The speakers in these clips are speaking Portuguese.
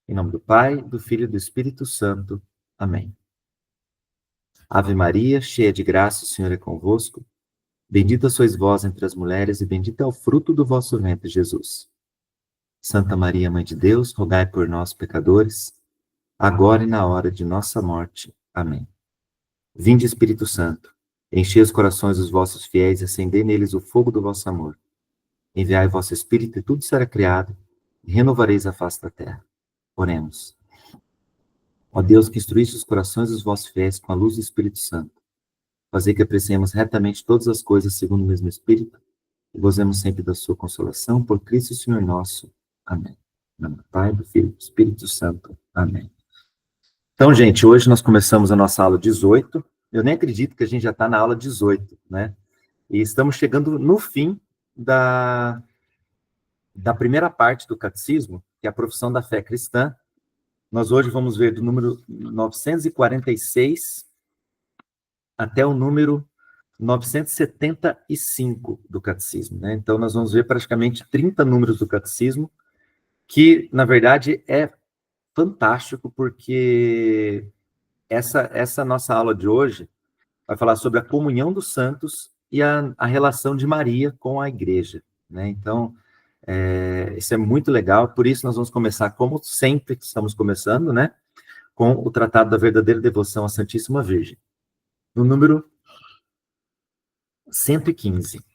Em nome do Pai, do Filho e do Espírito Santo. Amém. Ave Maria, cheia de graça, o Senhor é convosco. Bendita sois vós entre as mulheres e bendito é o fruto do vosso ventre, Jesus. Santa Maria, Mãe de Deus, rogai por nós, pecadores, agora e na hora de nossa morte. Amém. Vinde, Espírito Santo, enchei os corações dos vossos fiéis e acendei neles o fogo do vosso amor. Enviai vosso Espírito e tudo será criado, e renovareis a face da terra. Oremos. Ó Deus, que instruíste os corações dos vossos fiéis com a luz do Espírito Santo, fazei que apreciemos retamente todas as coisas segundo o mesmo Espírito e gozemos sempre da sua consolação, por Cristo Senhor nosso. Amém. Em nome do Pai, do Filho e do Espírito Santo. Amém. Então, gente, hoje nós começamos a nossa aula 18. Eu nem acredito que a gente já está na aula 18, né? E estamos chegando no fim da primeira parte do catecismo, que é a profissão da fé cristã. Nós hoje vamos ver do número 946 até o número 975 do catecismo, né? Então, nós vamos ver praticamente 30 números do catecismo, que, na verdade, é fantástico, porque essa nossa aula de hoje vai falar sobre a comunhão dos santos e a relação de Maria com a igreja, né? Então, isso é muito legal, por isso nós vamos começar, como sempre que estamos começando, né? Com o Tratado da Verdadeira Devoção à Santíssima Virgem. No número 115.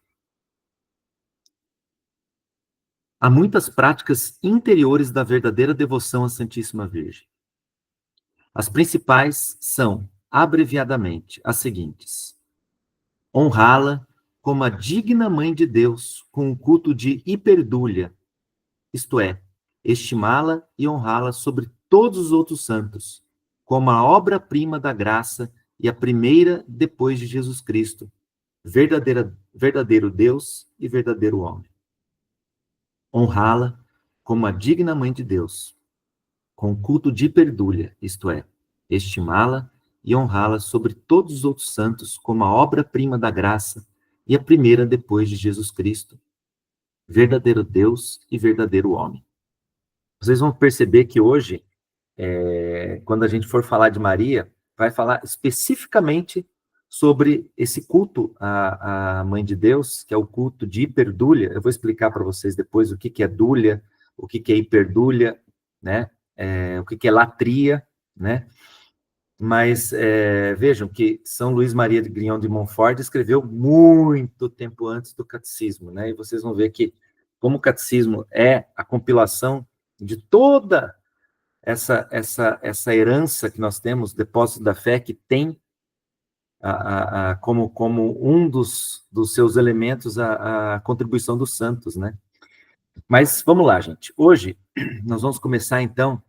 Há muitas práticas interiores da verdadeira devoção à Santíssima Virgem. As principais são, abreviadamente, as seguintes: honrá-la como a digna Mãe de Deus, com o culto de hiperdúlia, isto é, estimá-la e honrá-la sobre todos os outros santos, como a obra-prima da graça e a primeira depois de Jesus Cristo, verdadeiro Deus e verdadeiro homem. Honrá-la como a digna Mãe de Deus, com culto de hiperdúlia, isto é, estimá-la e honrá-la sobre todos os outros santos, como a obra-prima da graça e a primeira depois de Jesus Cristo, verdadeiro Deus e verdadeiro homem. Vocês vão perceber que hoje, quando a gente for falar de Maria, vai falar especificamente sobre esse culto à Mãe de Deus, que é o culto de hiperdúlia. Eu vou explicar para vocês depois o que é dúlia, o que é hiperdúlia, né? O que é latria, né? Mas vejam que São Luís Maria de Grignon de Montfort escreveu muito tempo antes do catecismo, né? E vocês vão ver que, como o catecismo é a compilação de toda essa herança que nós temos, depósito da fé, que tem como um dos seus elementos a contribuição dos santos, né? Mas vamos lá, gente. Hoje nós vamos começar, então,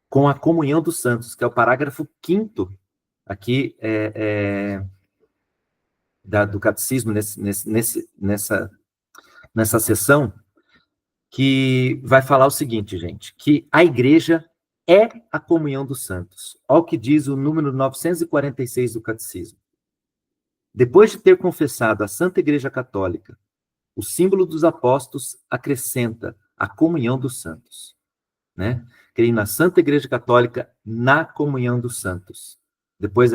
com a comunhão dos santos, que é o parágrafo 5º aqui do catecismo, nessa sessão, que vai falar o seguinte, gente, que a igreja é a comunhão dos santos. Olha o que diz o número 946 do catecismo. Depois de ter confessado a Santa Igreja Católica, o símbolo dos apóstolos acrescenta a comunhão dos santos, né? Creio na Santa Igreja Católica, na comunhão dos santos. Depois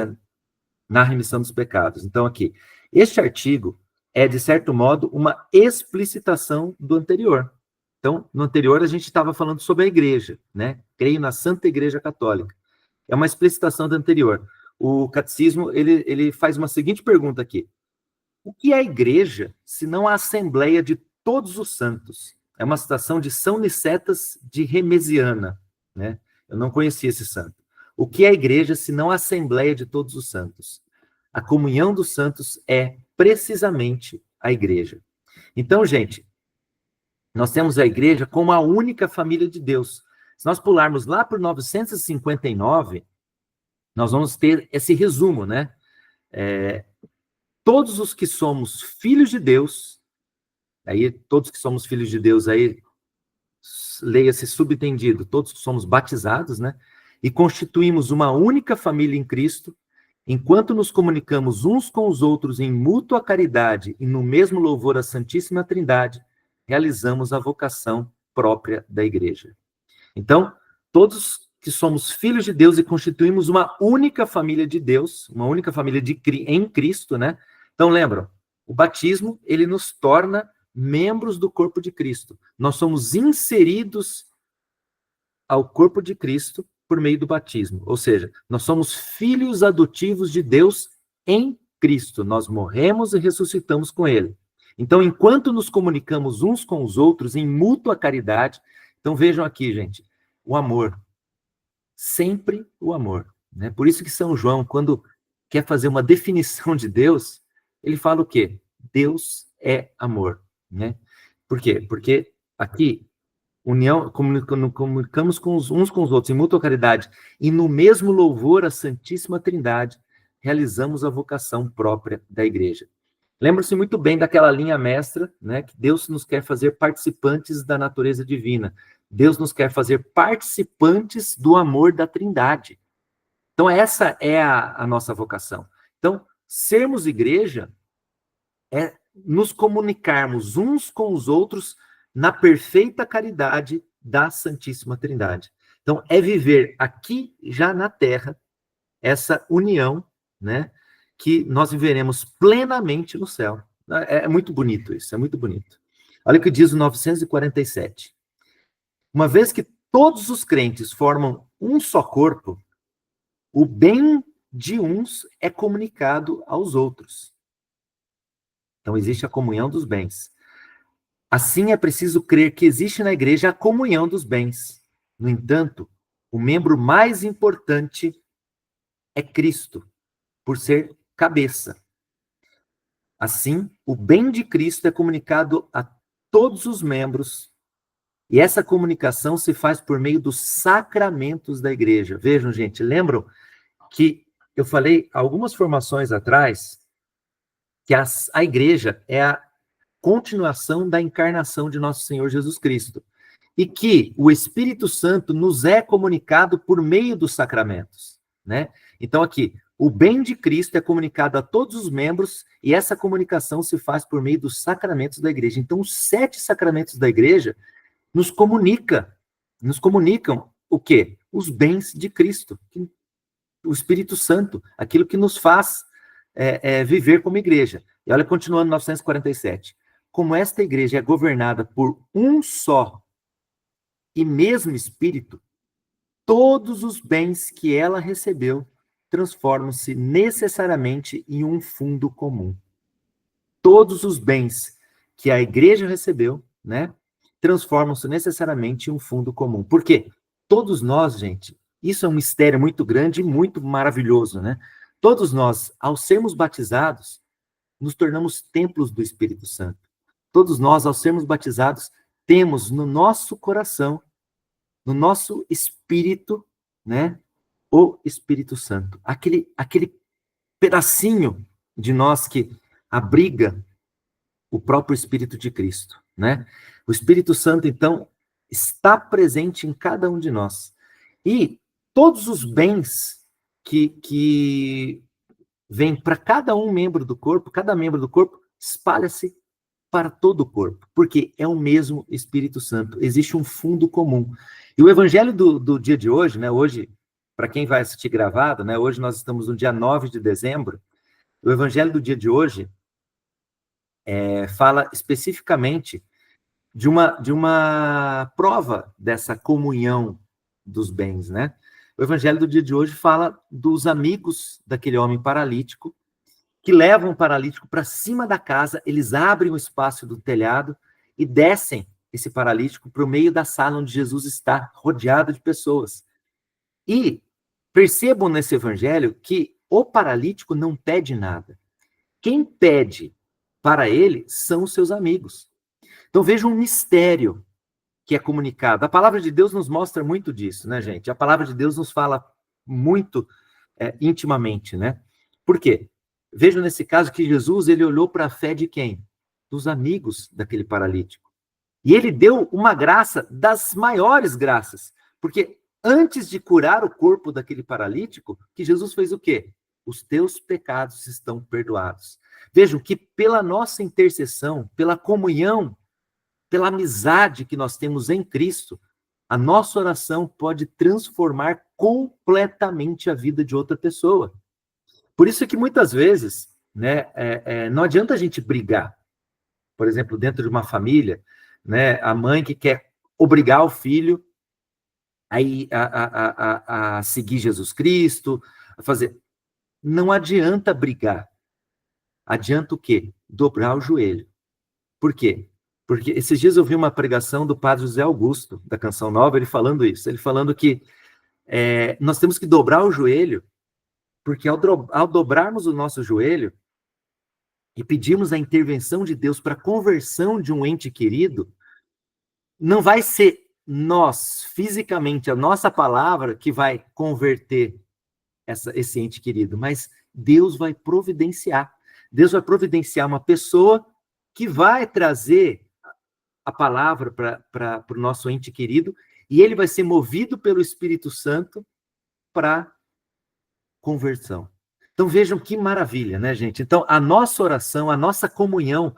na remissão dos pecados. Então, aqui, este artigo é, de certo modo, uma explicitação do anterior. Então, no anterior, a gente estava falando sobre a igreja, né? Creio na Santa Igreja Católica. É uma explicitação do anterior. O catecismo, ele faz uma seguinte pergunta aqui: o que é a igreja, se não a assembleia de todos os santos? É uma citação de São Nicetas de Remesiana, né? Eu não conhecia esse santo. O que é a igreja, se não a assembleia de todos os santos? A comunhão dos santos é precisamente a igreja. Então, gente, nós temos a igreja como a única família de Deus. Se nós pularmos lá por 959, nós vamos ter esse resumo, né? Todos os que somos filhos de Deus, aí todos que somos filhos de Deus, aí leia-se subentendido, todos que somos batizados, né? E constituímos uma única família em Cristo, enquanto nos comunicamos uns com os outros em mútua caridade e no mesmo louvor à Santíssima Trindade, realizamos a vocação própria da igreja. Então, todos que somos filhos de Deus e constituímos uma única família de Deus, uma única família em Cristo, né? Então, lembram, o batismo, ele nos torna membros do corpo de Cristo. Nós somos inseridos ao corpo de Cristo por meio do batismo. Ou seja, nós somos filhos adotivos de Deus em Cristo. Nós morremos e ressuscitamos com Ele. Então, enquanto nos comunicamos uns com os outros em mútua caridade, então vejam aqui, gente, o amor. Sempre o amor, né? Por isso que São João, quando quer fazer uma definição de Deus, ele fala o quê? Deus é amor, né? Por quê? Porque aqui, união, comunicamos uns com os outros em mútua caridade e no mesmo louvor à Santíssima Trindade, realizamos a vocação própria da igreja. Lembra-se muito bem daquela linha mestra, né? Que Deus nos quer fazer participantes da natureza divina. Deus nos quer fazer participantes do amor da Trindade. Então, essa é a nossa vocação. Então, sermos igreja é nos comunicarmos uns com os outros na perfeita caridade da Santíssima Trindade. Então, é viver aqui, já na Terra, essa união, né? Que nós viveremos plenamente no céu. É muito bonito isso, é muito bonito. Olha o que diz o 947. Uma vez que todos os crentes formam um só corpo, o bem de uns é comunicado aos outros. Então, existe a comunhão dos bens. Assim, é preciso crer que existe na igreja a comunhão dos bens. No entanto, o membro mais importante é Cristo, por ser cabeça. Assim, o bem de Cristo é comunicado a todos os membros, e essa comunicação se faz por meio dos sacramentos da igreja. Vejam, gente, lembram que eu falei algumas formações atrás que a igreja é a continuação da encarnação de nosso Senhor Jesus Cristo, e que o Espírito Santo nos é comunicado por meio dos sacramentos, né? Então, aqui, o bem de Cristo é comunicado a todos os membros e essa comunicação se faz por meio dos sacramentos da igreja. Então, os 7 sacramentos da igreja nos comunicam o quê? Os bens de Cristo, o Espírito Santo, aquilo que nos faz viver como igreja. E olha, continuando 947. Como esta igreja é governada por um só e mesmo Espírito, todos os bens que ela recebeu transformam-se necessariamente em um fundo comum. Todos os bens que a igreja recebeu, né, transformam-se necessariamente em um fundo comum. Por quê? Todos nós, gente, isso é um mistério muito grande e muito maravilhoso, né? Todos nós, ao sermos batizados, nos tornamos templos do Espírito Santo. Todos nós, ao sermos batizados, temos no nosso coração, no nosso espírito, né, o Espírito Santo. Aquele pedacinho de nós que abriga o próprio Espírito de Cristo, né? O Espírito Santo, então, está presente em cada um de nós. E todos os bens que vêm para cada membro do corpo, cada membro do corpo espalha-se para todo o corpo, porque é o mesmo Espírito Santo. Existe um fundo comum. E o evangelho do dia de hoje, né? Hoje, para quem vai assistir gravado, né? Hoje nós estamos no dia 9 de dezembro. O evangelho do dia de hoje fala especificamente de uma prova dessa comunhão dos bens, né? O evangelho do dia de hoje fala dos amigos daquele homem paralítico, que levam o paralítico para cima da casa, eles abrem o espaço do telhado e descem esse paralítico para o meio da sala onde Jesus está, rodeado de pessoas. E percebam nesse evangelho que o paralítico não pede nada. Quem pede para ele são os seus amigos. Então vejam um mistério que é comunicado. A palavra de Deus nos mostra muito disso, né, gente? A palavra de Deus nos fala muito intimamente, né? Por quê? Vejam nesse caso que Jesus, ele olhou para a fé de quem? Dos amigos daquele paralítico. E ele deu uma graça das maiores graças. Porque antes de curar o corpo daquele paralítico, que Jesus fez o quê? Os teus pecados estão perdoados. Vejam que pela nossa intercessão, pela comunhão, pela amizade que nós temos em Cristo, A nossa oração pode transformar completamente a vida de outra pessoa. Por isso que muitas vezes, né, não adianta a gente brigar. Por exemplo, dentro de uma família, né, a mãe que quer obrigar o filho a seguir Jesus Cristo, a fazer. Não adianta brigar. Adianta o quê? Dobrar o joelho. Por quê? Porque esses dias eu vi uma pregação do padre José Augusto, da Canção Nova, ele falando isso. Ele falando que nós temos que dobrar o joelho, porque ao dobrarmos o nosso joelho e pedirmos a intervenção de Deus para a conversão de um ente querido, não vai ser nós, fisicamente, a nossa palavra, que vai converter esse ente querido, mas Deus vai providenciar. Deus vai providenciar uma pessoa que vai trazer a palavra para o nosso ente querido, e ele vai ser movido pelo Espírito Santo para conversão. Então vejam que maravilha, né, gente? Então a nossa oração, a nossa comunhão,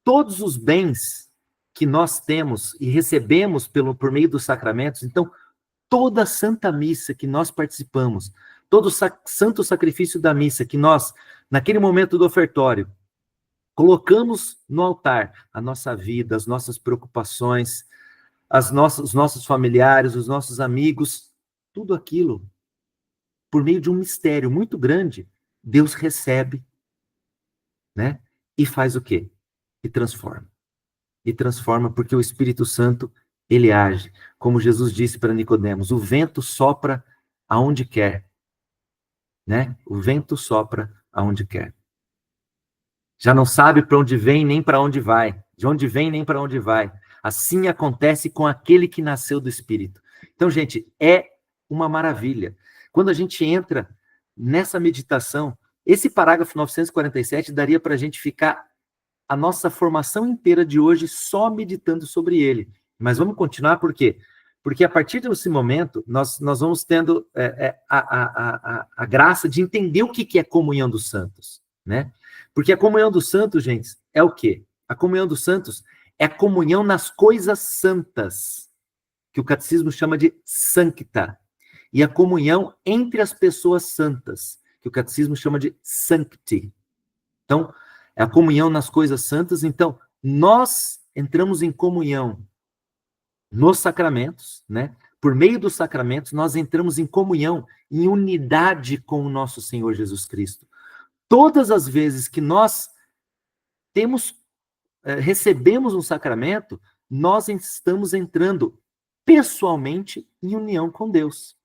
todos os bens que nós temos e recebemos por meio dos sacramentos, então toda a Santa Missa que nós participamos, todo o santo sacrifício da missa que nós, naquele momento do ofertório, colocamos no altar a nossa vida, as nossas preocupações, os nossos familiares, os nossos amigos, tudo aquilo, por meio de um mistério muito grande, Deus recebe, né? E faz o quê? E transforma. E transforma porque o Espírito Santo, ele age. Como Jesus disse para Nicodemos, o vento sopra aonde quer, né? O vento sopra aonde quer. Já não sabe para onde vem nem para onde vai. De onde vem nem para onde vai. Assim acontece com aquele que nasceu do Espírito. Então, gente, é uma maravilha. Quando a gente entra nessa meditação, esse parágrafo 947 daria para a gente ficar a nossa formação inteira de hoje só meditando sobre ele. Mas vamos continuar, por quê? Porque a partir desse momento, nós vamos tendo a graça de entender o que é comunhão dos santos, né? Porque a comunhão dos santos, gente, é o quê? A comunhão dos santos é a comunhão nas coisas santas, que o catecismo chama de sancta, e a comunhão entre as pessoas santas, que o catecismo chama de sancti. Então, é a comunhão nas coisas santas. Então, nós entramos em comunhão nos sacramentos, né? Por meio dos sacramentos, nós entramos em comunhão, em unidade com o nosso Senhor Jesus Cristo. Todas as vezes que nós recebemos um sacramento, nós estamos entrando pessoalmente em união com Deus.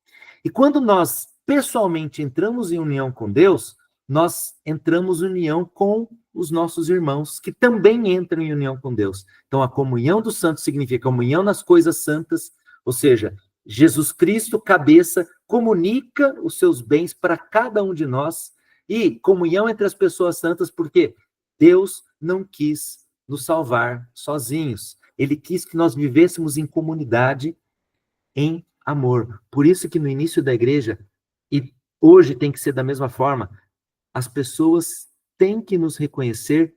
E quando nós pessoalmente entramos em união com Deus, nós entramos em união com os nossos irmãos, que também entram em união com Deus. Então, a comunhão dos santos significa comunhão nas coisas santas, ou seja, Jesus Cristo, cabeça, comunica os seus bens para cada um de nós, e comunhão entre as pessoas santas, porque Deus não quis nos salvar sozinhos. Ele quis que nós vivêssemos em comunidade, em amor. Por isso que no início da igreja, e hoje tem que ser da mesma forma, as pessoas têm que nos reconhecer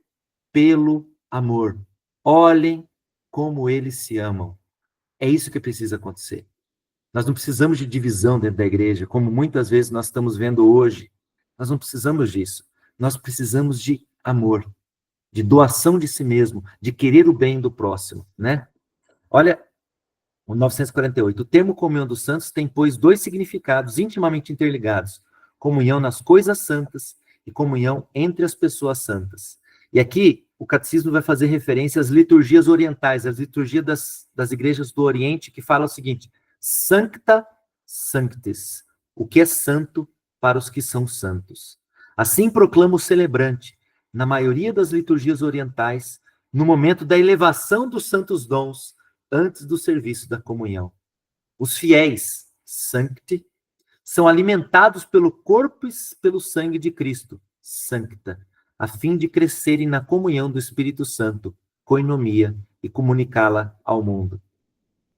pelo amor. Olhem como eles se amam. É isso que precisa acontecer. Nós não precisamos de divisão dentro da igreja, como muitas vezes nós estamos vendo hoje. Nós não precisamos disso. Nós precisamos de amor, de doação de si mesmo, de querer o bem do próximo, né? Olha, o 948. O termo comunhão dos santos tem, pois, dois significados intimamente interligados: comunhão nas coisas santas e comunhão entre as pessoas santas. E aqui o catecismo vai fazer referência às liturgias orientais, às liturgias das igrejas do Oriente, que fala o seguinte: sancta sanctis, o que é santo para os que são santos. Assim proclama o celebrante, na maioria das liturgias orientais, no momento da elevação dos santos dons, antes do serviço da comunhão. Os fiéis, sancti, são alimentados pelo corpo e pelo sangue de Cristo, sancta, a fim de crescerem na comunhão do Espírito Santo, coinomia, e comunicá-la ao mundo.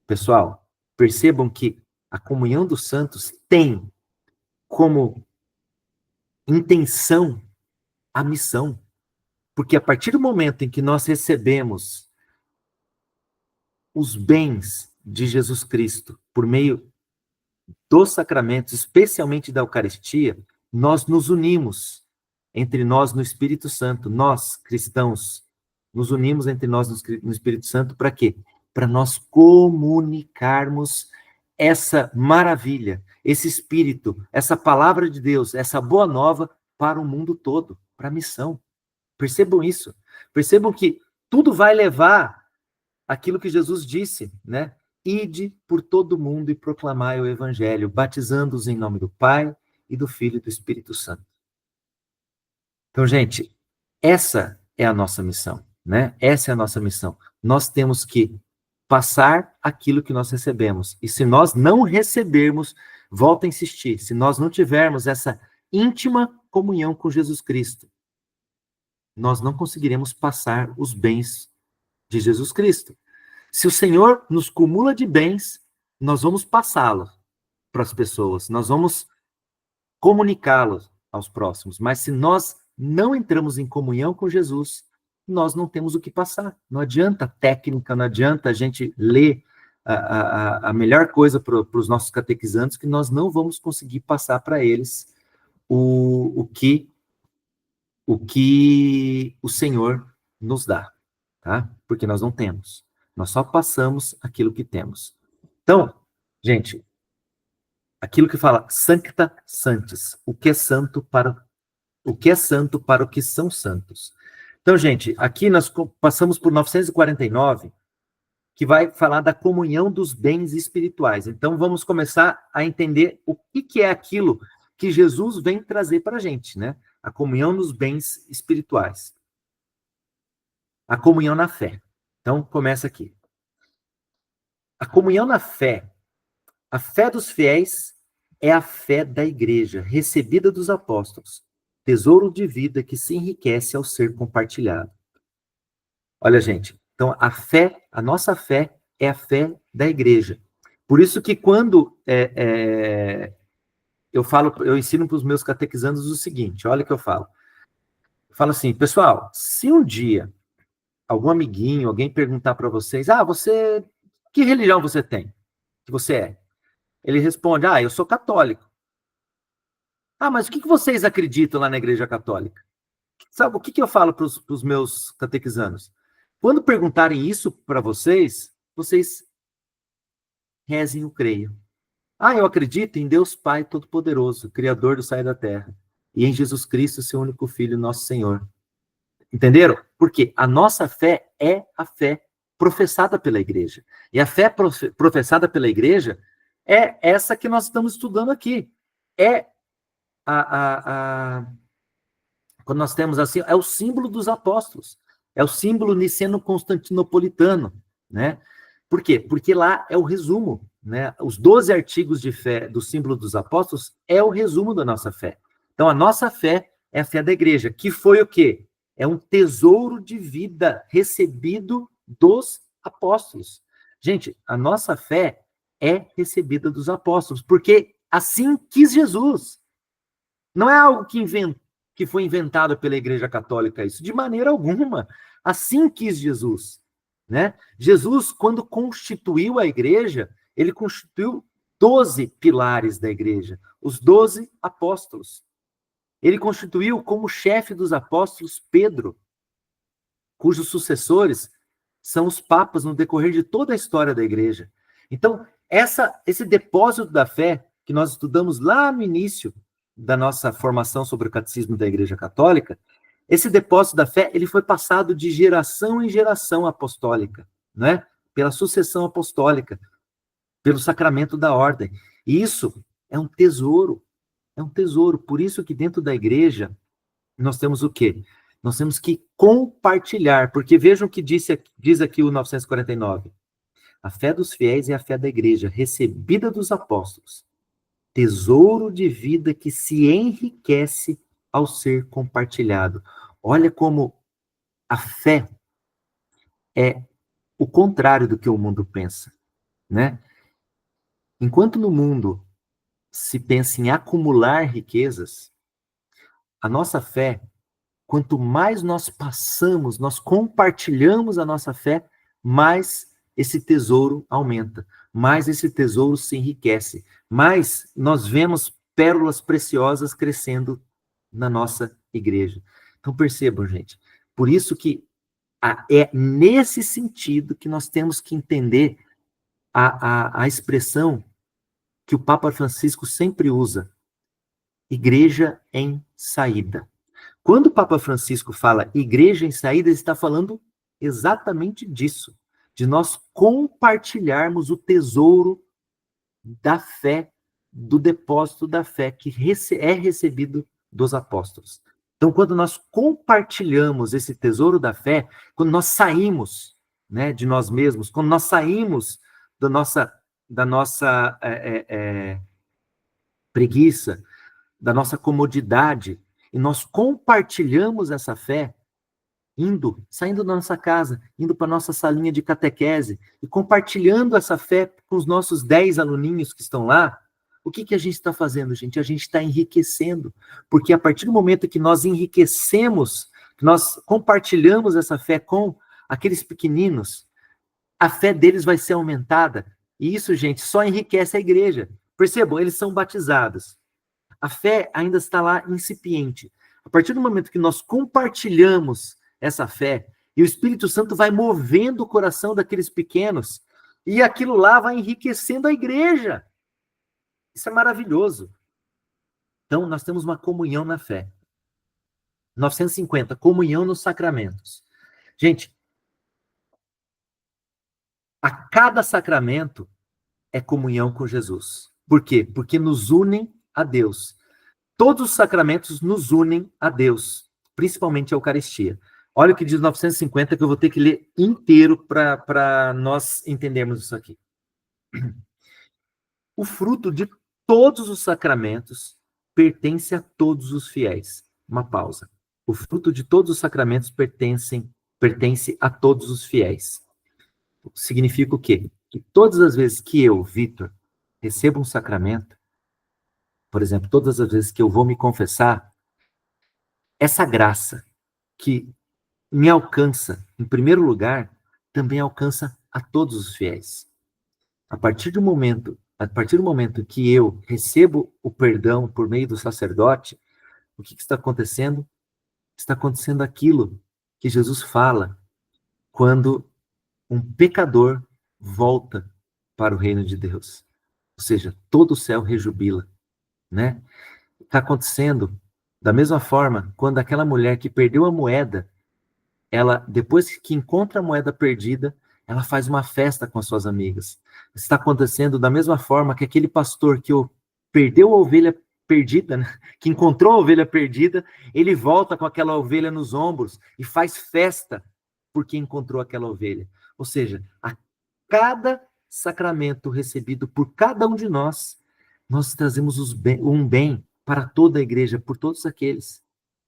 Pessoal, percebam que a comunhão dos santos tem como intenção a missão, porque a partir do momento em que nós recebemos os bens de Jesus Cristo, por meio dos sacramentos, especialmente da Eucaristia, nós nos unimos entre nós no Espírito Santo. Nós, cristãos, nos unimos entre nós no Espírito Santo para quê? Para nós comunicarmos essa maravilha, esse Espírito, essa palavra de Deus, essa boa nova para o mundo todo, para a missão. Percebam isso. Percebam que tudo vai levar aquilo que Jesus disse, né? Ide por todo mundo e proclamai o Evangelho, batizando-os em nome do Pai e do Filho e do Espírito Santo. Então, gente, essa é a nossa missão, né? Essa é a nossa missão. Nós temos que passar aquilo que nós recebemos. E se nós não recebermos, volto a insistir, se nós não tivermos essa íntima comunhão com Jesus Cristo, nós não conseguiremos passar os bens de Jesus Cristo. Se o Senhor nos cumula de bens, nós vamos passá-los para as pessoas, nós vamos comunicá-los aos próximos. Mas se nós não entramos em comunhão com Jesus, nós não temos o que passar. Não adianta técnica, não adianta a gente ler a melhor coisa para os nossos catequizandos, que nós não vamos conseguir passar para eles o que o Senhor nos dá, tá? Porque nós não temos. Nós só passamos aquilo que temos. Então, gente, aquilo que fala sancta sanctis, o que é santo para o que são santos. Então, gente, aqui nós passamos por 949, que vai falar da comunhão dos bens espirituais. Então, vamos começar a entender o que é aquilo que Jesus vem trazer para a gente, né? A comunhão nos bens espirituais. A comunhão na fé. Então, começa aqui. A comunhão na fé, a fé dos fiéis é a fé da igreja, recebida dos apóstolos, tesouro de vida que se enriquece ao ser compartilhado. Olha, gente, então a nossa fé é a fé da igreja. Por isso que quando eu ensino para os meus catequizandos o seguinte, olha o que eu falo. Eu falo assim, pessoal, se um dia algum amiguinho, alguém perguntar para vocês, que religião você tem? Que você é? Ele responde, eu sou católico. Mas o que vocês acreditam lá na Igreja Católica? Sabe, o que eu falo para os meus catequizanos? Quando perguntarem isso para vocês, vocês rezem o creio. Eu acredito em Deus Pai Todo-Poderoso, Criador do céu e da terra, e em Jesus Cristo, seu único Filho, nosso Senhor. Entenderam? Porque a nossa fé é a fé professada pela igreja. E a fé professada pela igreja é essa que nós estamos estudando aqui. Quando nós temos assim, é o símbolo dos apóstolos. É o símbolo niceno-constantinopolitano, né? Por quê? Porque lá é o resumo, né? Os 12 artigos de fé do símbolo dos apóstolos é o resumo da nossa fé. Então, a nossa fé é a fé da igreja, que foi o quê? É um tesouro de vida recebido dos apóstolos. Gente, a nossa fé é recebida dos apóstolos, porque assim quis Jesus. Não é algo que foi inventado pela Igreja Católica, isso, de maneira alguma. Assim quis Jesus, né? Jesus, quando constituiu a igreja, ele constituiu 12 pilares da igreja, os 12 apóstolos. Ele constituiu como chefe dos apóstolos Pedro, cujos sucessores são os papas no decorrer de toda a história da igreja. Então, esse depósito da fé que nós estudamos lá no início da nossa formação sobre o catecismo da Igreja Católica, esse depósito da fé, ele foi passado de geração em geração apostólica, né? Pela sucessão apostólica, pelo sacramento da ordem. E isso é um tesouro. É um tesouro. Por isso que dentro da igreja, nós temos o quê? Nós temos que compartilhar, porque vejam o que diz aqui o 949. A fé dos fiéis é a fé da igreja, recebida dos apóstolos. Tesouro de vida que se enriquece ao ser compartilhado. Olha como a fé é o contrário do que o mundo pensa, né? Enquanto no mundo se pensa em acumular riquezas, a nossa fé, quanto mais nós passamos, nós compartilhamos a nossa fé, mais esse tesouro aumenta, mais esse tesouro se enriquece, mais nós vemos pérolas preciosas crescendo na nossa igreja. Então percebam, gente, por isso que é nesse sentido que nós temos que entender a expressão que o Papa Francisco sempre usa, igreja em saída. Quando o Papa Francisco fala igreja em saída, ele está falando exatamente disso, de nós compartilharmos o tesouro da fé, do depósito da fé que é recebido dos apóstolos. Então, quando nós compartilhamos esse tesouro da fé, quando nós saímos, né, de nós mesmos, quando nós saímos da nossa preguiça, da nossa comodidade, e nós compartilhamos essa fé, saindo da nossa casa, indo para a nossa salinha de catequese, e compartilhando essa fé com os nossos 10 aluninhos que estão lá, o que a gente está fazendo, gente? A gente está enriquecendo, porque a partir do momento que nós enriquecemos, que nós compartilhamos essa fé com aqueles pequeninos, a fé deles vai ser aumentada, e isso, gente, só enriquece a igreja. Percebam, eles são batizados. A fé ainda está lá incipiente. A partir do momento que nós compartilhamos essa fé, e o Espírito Santo vai movendo o coração daqueles pequenos, e aquilo lá vai enriquecendo a igreja. Isso é maravilhoso. Então, nós temos uma comunhão na fé. 950, comunhão nos sacramentos. Gente, a cada sacramento é comunhão com Jesus. Por quê? Porque nos unem a Deus. Todos os sacramentos nos unem a Deus, principalmente a Eucaristia. Olha o que diz 950, que eu vou ter que ler inteiro para nós entendermos isso aqui. O fruto de todos os sacramentos pertence a todos os fiéis. Uma pausa. O fruto de todos os sacramentos pertence a todos os fiéis. Significa o quê? Que todas as vezes que eu, Vitor, recebo um sacramento, por exemplo, todas as vezes que eu vou me confessar, essa graça que me alcança, em primeiro lugar, também alcança a todos os fiéis. A partir do momento que eu recebo o perdão por meio do sacerdote, o que está acontecendo? Está acontecendo aquilo que Jesus fala quando um pecador volta para o reino de Deus. Ou seja, todo o céu rejubila, né? Está acontecendo da mesma forma quando aquela mulher que perdeu a moeda, ela, depois que encontra a moeda perdida, ela faz uma festa com as suas amigas. Está acontecendo da mesma forma que aquele pastor que perdeu a ovelha perdida, né? Que encontrou a ovelha perdida, ele volta com aquela ovelha nos ombros e faz festa porque encontrou aquela ovelha. Ou seja, a cada sacramento recebido por cada um de nós trazemos um bem para toda a igreja, por todos aqueles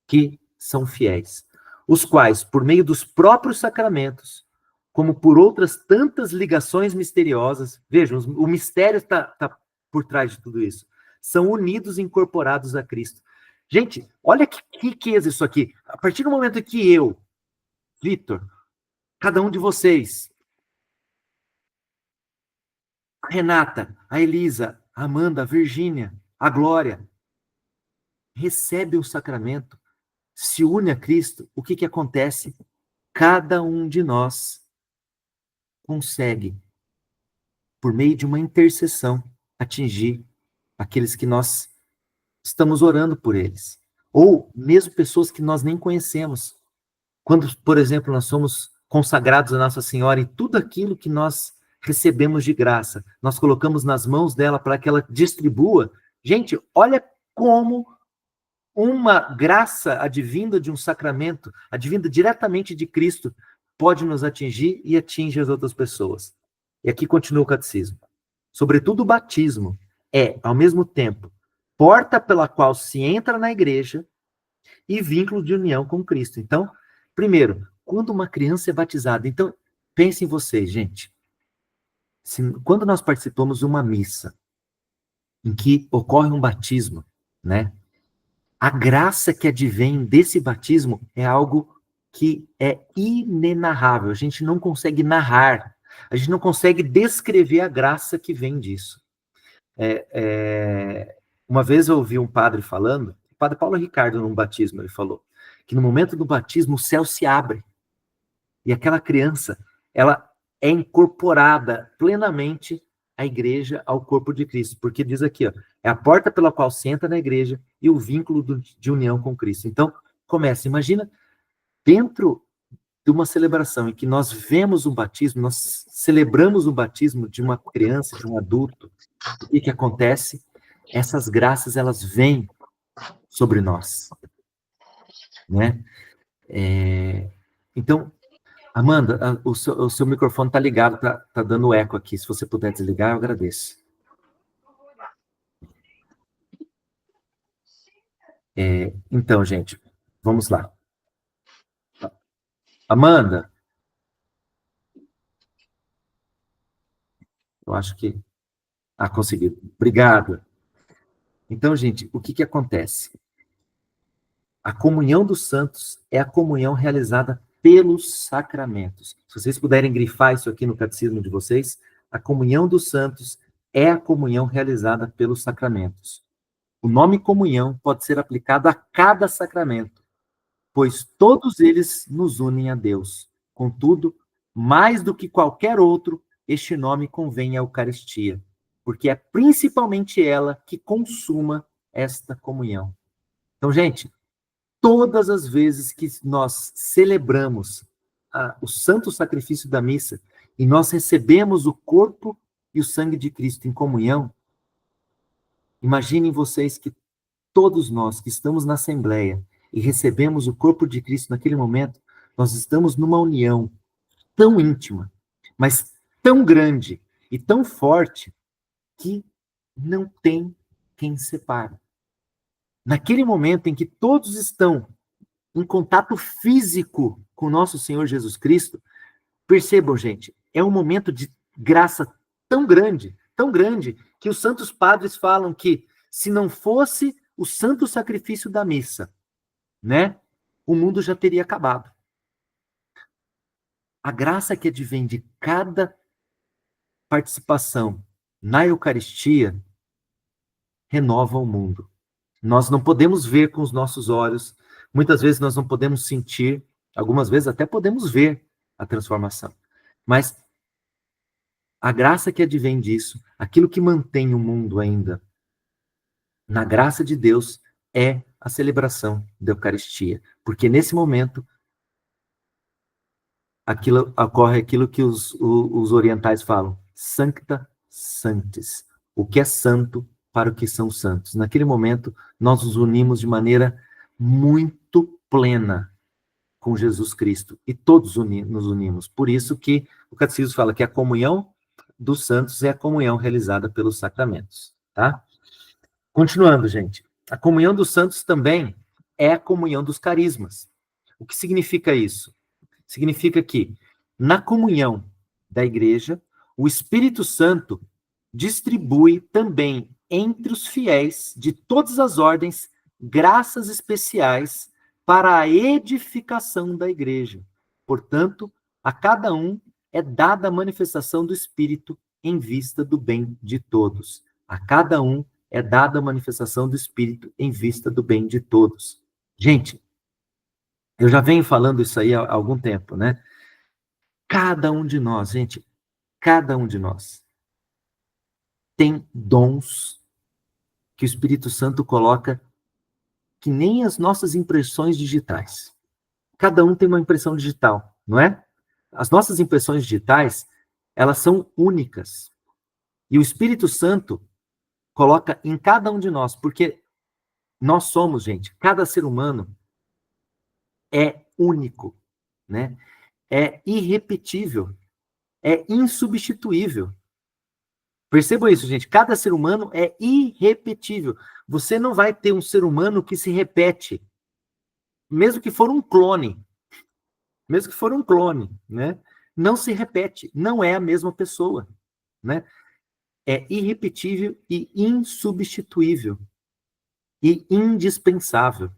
que são fiéis, os quais, por meio dos próprios sacramentos, como por outras tantas ligações misteriosas, vejam, o mistério está por trás de tudo isso, são unidos e incorporados a Cristo. Gente, olha que riqueza isso aqui. A partir do momento que eu, Vitor, cada um de vocês, a Renata, a Elisa, a Amanda, a Virgínia, a Glória, recebe o sacramento, se une a Cristo, o que acontece? Cada um de nós consegue, por meio de uma intercessão, atingir aqueles que nós estamos orando por eles. Ou mesmo pessoas que nós nem conhecemos. Quando, por exemplo, nós somos consagrados a Nossa Senhora e tudo aquilo que nós recebemos de graça, nós colocamos nas mãos dela para que ela distribua. Gente, olha como uma graça advinda de um sacramento, advinda diretamente de Cristo, pode nos atingir e atinge as outras pessoas. E aqui continua o catecismo. Sobretudo o batismo é, ao mesmo tempo, porta pela qual se entra na igreja e vínculo de união com Cristo. Então, primeiro, quando uma criança é batizada, então, pensem vocês, gente, quando nós participamos de uma missa em que ocorre um batismo, né? A graça que advém desse batismo é algo que é inenarrável. A gente não consegue narrar. A gente não consegue descrever a graça que vem disso. Uma vez eu ouvi um padre falando, o padre Paulo Ricardo, num batismo, ele falou que no momento do batismo o céu se abre e aquela criança, ela é incorporada plenamente à igreja, ao corpo de Cristo, porque diz aqui, ó, é a porta pela qual se entra na igreja e o vínculo de união com Cristo. Então, imagina, dentro de uma celebração em que nós vemos um batismo, nós celebramos o batismo de uma criança, de um adulto, o que acontece? Essas graças, elas vêm sobre nós, né? Então, Amanda, o seu microfone está ligado, tá dando eco aqui. Se você puder desligar, eu agradeço. Então, gente, vamos lá. Amanda, eu acho que... consegui. Obrigado. Então, gente, o que acontece? A comunhão dos santos é a comunhão realizada pelos sacramentos. Se vocês puderem grifar isso aqui no catecismo de vocês, a comunhão dos santos é a comunhão realizada pelos sacramentos. O nome comunhão pode ser aplicado a cada sacramento, pois todos eles nos unem a Deus. Contudo, mais do que qualquer outro, este nome convém à Eucaristia, porque é principalmente ela que consuma esta comunhão. Então, gente, todas as vezes que nós celebramos o santo sacrifício da missa e nós recebemos o corpo e o sangue de Cristo em comunhão, imaginem vocês que todos nós que estamos na Assembleia e recebemos o corpo de Cristo naquele momento, nós estamos numa união tão íntima, mas tão grande e tão forte que não tem quem separe. Naquele momento em que todos estão em contato físico com o nosso Senhor Jesus Cristo, percebam, gente, é um momento de graça tão grande, que os santos padres falam que se não fosse o santo sacrifício da missa, né, o mundo já teria acabado. A graça que advém de cada participação na Eucaristia renova o mundo. Nós não podemos ver com os nossos olhos, muitas vezes nós não podemos sentir, algumas vezes até podemos ver a transformação. Mas a graça que advém disso, aquilo que mantém o mundo ainda na graça de Deus, é a celebração da Eucaristia. Porque nesse momento, ocorre aquilo que os orientais falam, sancta sanctis, o que é santo para o que são santos. Naquele momento, nós nos unimos de maneira muito plena com Jesus Cristo, e todos nos unimos. Por isso que o Catecismo fala que a comunhão dos santos é a comunhão realizada pelos sacramentos, tá? Continuando, gente. A comunhão dos santos também é a comunhão dos carismas. O que significa isso? Significa que, na comunhão da igreja, o Espírito Santo distribui também entre os fiéis de todas as ordens graças especiais para a edificação da igreja. Portanto, a cada um é dada a manifestação do Espírito em vista do bem de todos. A cada um é dada a manifestação do Espírito em vista do bem de todos. Gente, eu já venho falando isso aí há algum tempo, né? Cada um de nós, gente, cada um de nós tem dons que o Espírito Santo coloca que nem as nossas impressões digitais. Cada um tem uma impressão digital, não é? As nossas impressões digitais, elas são únicas. E o Espírito Santo coloca em cada um de nós, porque nós somos, gente, cada ser humano é único, né? É irrepetível, é insubstituível. Percebam isso, gente. Cada ser humano é irrepetível. Você não vai ter um ser humano que se repete, mesmo que for um clone. Mesmo que for um clone, né? Não se repete, não é a mesma pessoa, né? É irrepetível e insubstituível e indispensável.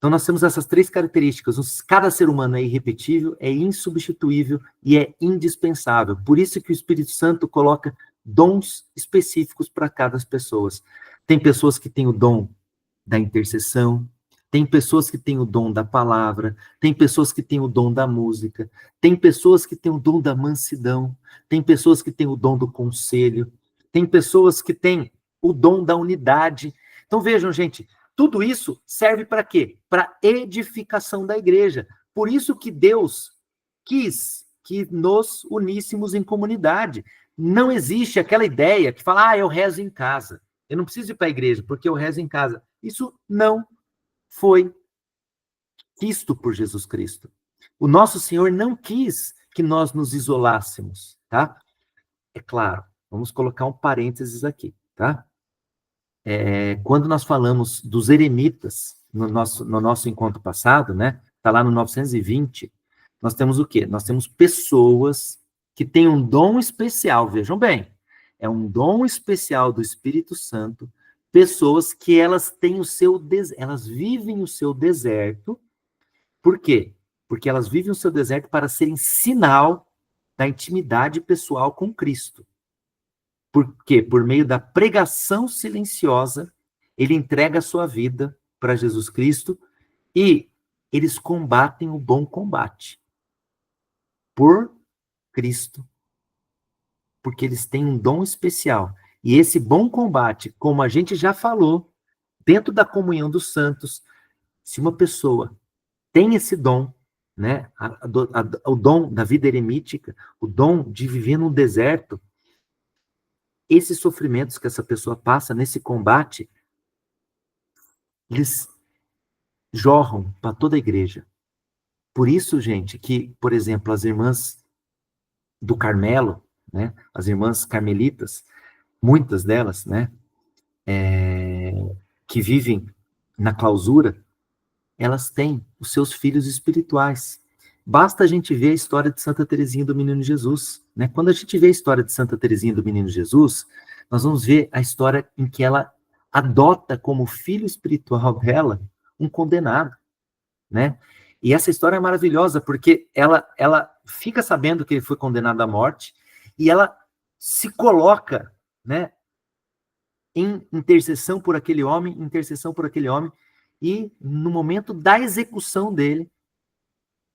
Então, nós temos essas 3 características. Cada ser humano é irrepetível, é insubstituível e é indispensável. Por isso que o Espírito Santo coloca dons específicos para cada pessoa. Tem pessoas que têm o dom da intercessão, tem pessoas que têm o dom da palavra, tem pessoas que têm o dom da música, tem pessoas que têm o dom da mansidão, tem pessoas que têm o dom do conselho, tem pessoas que têm o dom da unidade. Então, vejam, gente, tudo isso serve para quê? Para edificação da igreja. Por isso que Deus quis que nos uníssemos em comunidade. Não existe aquela ideia que fala, eu rezo em casa. Eu não preciso ir para a igreja, porque eu rezo em casa. Isso não foi quisto por Jesus Cristo. O nosso Senhor não quis que nós nos isolássemos, tá? É claro, vamos colocar um parênteses aqui, tá? Quando nós falamos dos eremitas no nosso encontro passado, né? Está lá no 920, nós temos o quê? Nós temos pessoas que têm um dom especial, vejam bem, é um dom especial do Espírito Santo, pessoas que elas têm elas vivem o seu deserto. Por quê? Porque elas vivem o seu deserto para serem sinal da intimidade pessoal com Cristo. Por quê? Por meio da pregação silenciosa, ele entrega a sua vida para Jesus Cristo e eles combatem o bom combate por Cristo, porque eles têm um dom especial. E esse bom combate, como a gente já falou, dentro da comunhão dos santos, se uma pessoa tem esse dom, né, o dom da vida eremítica, o dom de viver num deserto, esses sofrimentos que essa pessoa passa nesse combate, eles jorram para toda a igreja. Por isso, gente, que, por exemplo, as irmãs do Carmelo, né, as irmãs carmelitas, muitas delas, né, que vivem na clausura, elas têm os seus filhos espirituais. Basta a gente ver a história de Santa Teresinha do Menino Jesus, né? Quando a gente vê a história de Santa Teresinha do Menino Jesus, nós vamos ver a história em que ela adota como filho espiritual dela um condenado, né? E essa história é maravilhosa porque ela fica sabendo que ele foi condenado à morte e ela se coloca, né, em intercessão por aquele homem, e no momento da execução dele,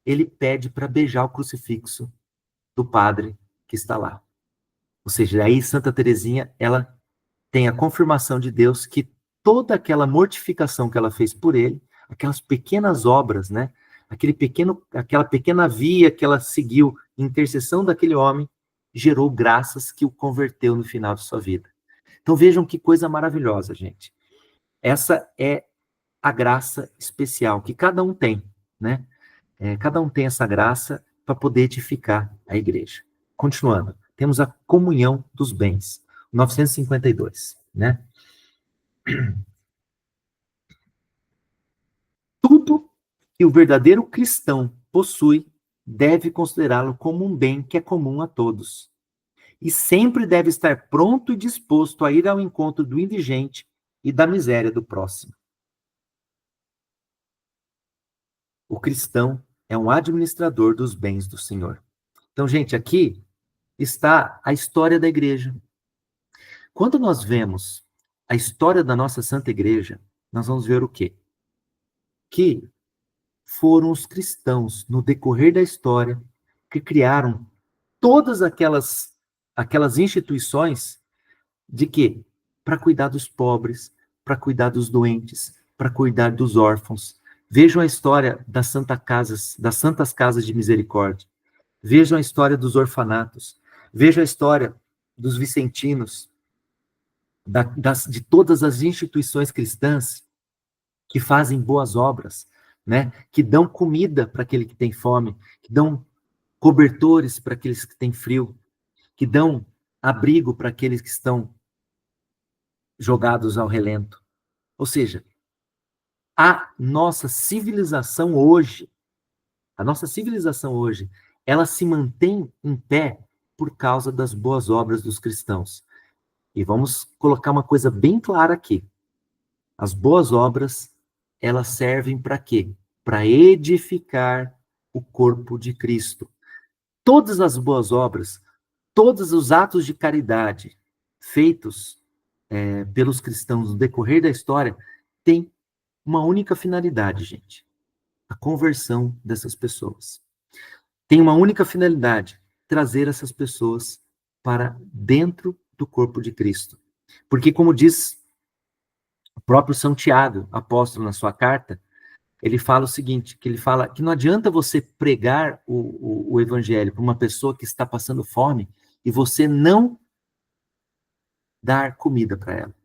ele pede para beijar o crucifixo do padre que está lá. Ou seja, aí Santa Teresinha, ela tem a confirmação de Deus que toda aquela mortificação que ela fez por ele, aquelas pequenas obras, né? Aquela pequena via que ela seguiu em intercessão daquele homem, gerou graças que o converteu no final de sua vida. Então vejam que coisa maravilhosa, gente. Essa é a graça especial que cada um tem, né? Cada um tem essa graça para poder edificar a igreja. Continuando, temos a comunhão dos bens, 952, né? Tudo que o verdadeiro cristão possui deve considerá-lo como um bem que é comum a todos. E sempre deve estar pronto e disposto a ir ao encontro do indigente e da miséria do próximo. O cristão é um administrador dos bens do Senhor. Então, gente, aqui está a história da igreja. Quando nós vemos a história da nossa Santa Igreja, nós vamos ver o quê? Que foram os cristãos, no decorrer da história, que criaram todas aquelas instituições de quê? Para cuidar dos pobres, para cuidar dos doentes, para cuidar dos órfãos. Vejam a história das santas casas de misericórdia. Vejam a história dos orfanatos. Vejam a história dos vicentinos, de todas as instituições cristãs que fazem boas obras, né? Que dão comida para aquele que tem fome, que dão cobertores para aqueles que têm frio, que dão abrigo para aqueles que estão jogados ao relento. Ou seja, a nossa civilização hoje, ela se mantém em pé por causa das boas obras dos cristãos. E vamos colocar uma coisa bem clara aqui. As boas obras elas servem para quê? Para edificar o corpo de Cristo. Todas as boas obras, todos os atos de caridade feitos pelos cristãos no decorrer da história têm uma única finalidade, gente: a conversão dessas pessoas. Tem uma única finalidade: trazer essas pessoas para dentro do corpo de Cristo. Porque, como diz o próprio São Tiago, apóstolo, na sua carta, ele fala o seguinte, que ele fala que não adianta você pregar o evangelho para uma pessoa que está passando fome e você não dar comida para ela.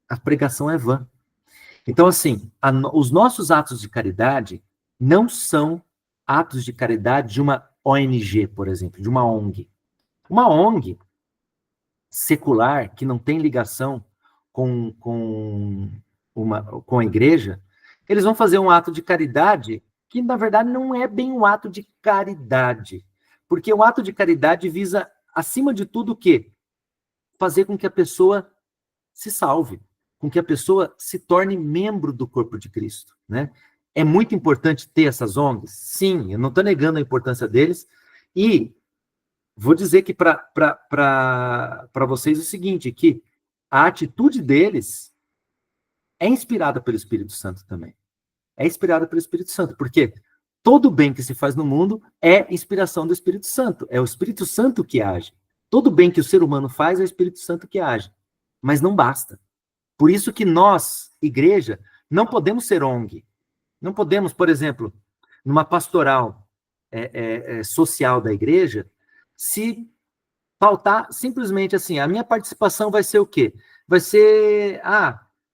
A pregação é vã. Então, assim, os nossos atos de caridade não são atos de caridade de uma ONG, por exemplo, de uma ONG. Uma ONG secular, que não tem ligação com a igreja, eles vão fazer um ato de caridade que, na verdade, não é bem um ato de caridade. Porque o ato de caridade visa, acima de tudo, o quê? Fazer com que a pessoa se salve, com que a pessoa se torne membro do corpo de Cristo, né? É muito importante ter essas ONGs? Sim, eu não estou negando a importância deles, e vou dizer que para vocês o seguinte, que a atitude deles é inspirada pelo Espírito Santo também. É inspirada pelo Espírito Santo, porque todo bem que se faz no mundo é inspiração do Espírito Santo, é o Espírito Santo que age. Todo bem que o ser humano faz é o Espírito Santo que age, mas não basta. Por isso que nós, igreja, não podemos ser ONG. Não podemos, por exemplo, numa pastoral social da igreja, se pautar simplesmente assim, a minha participação vai ser o quê? Vai ser,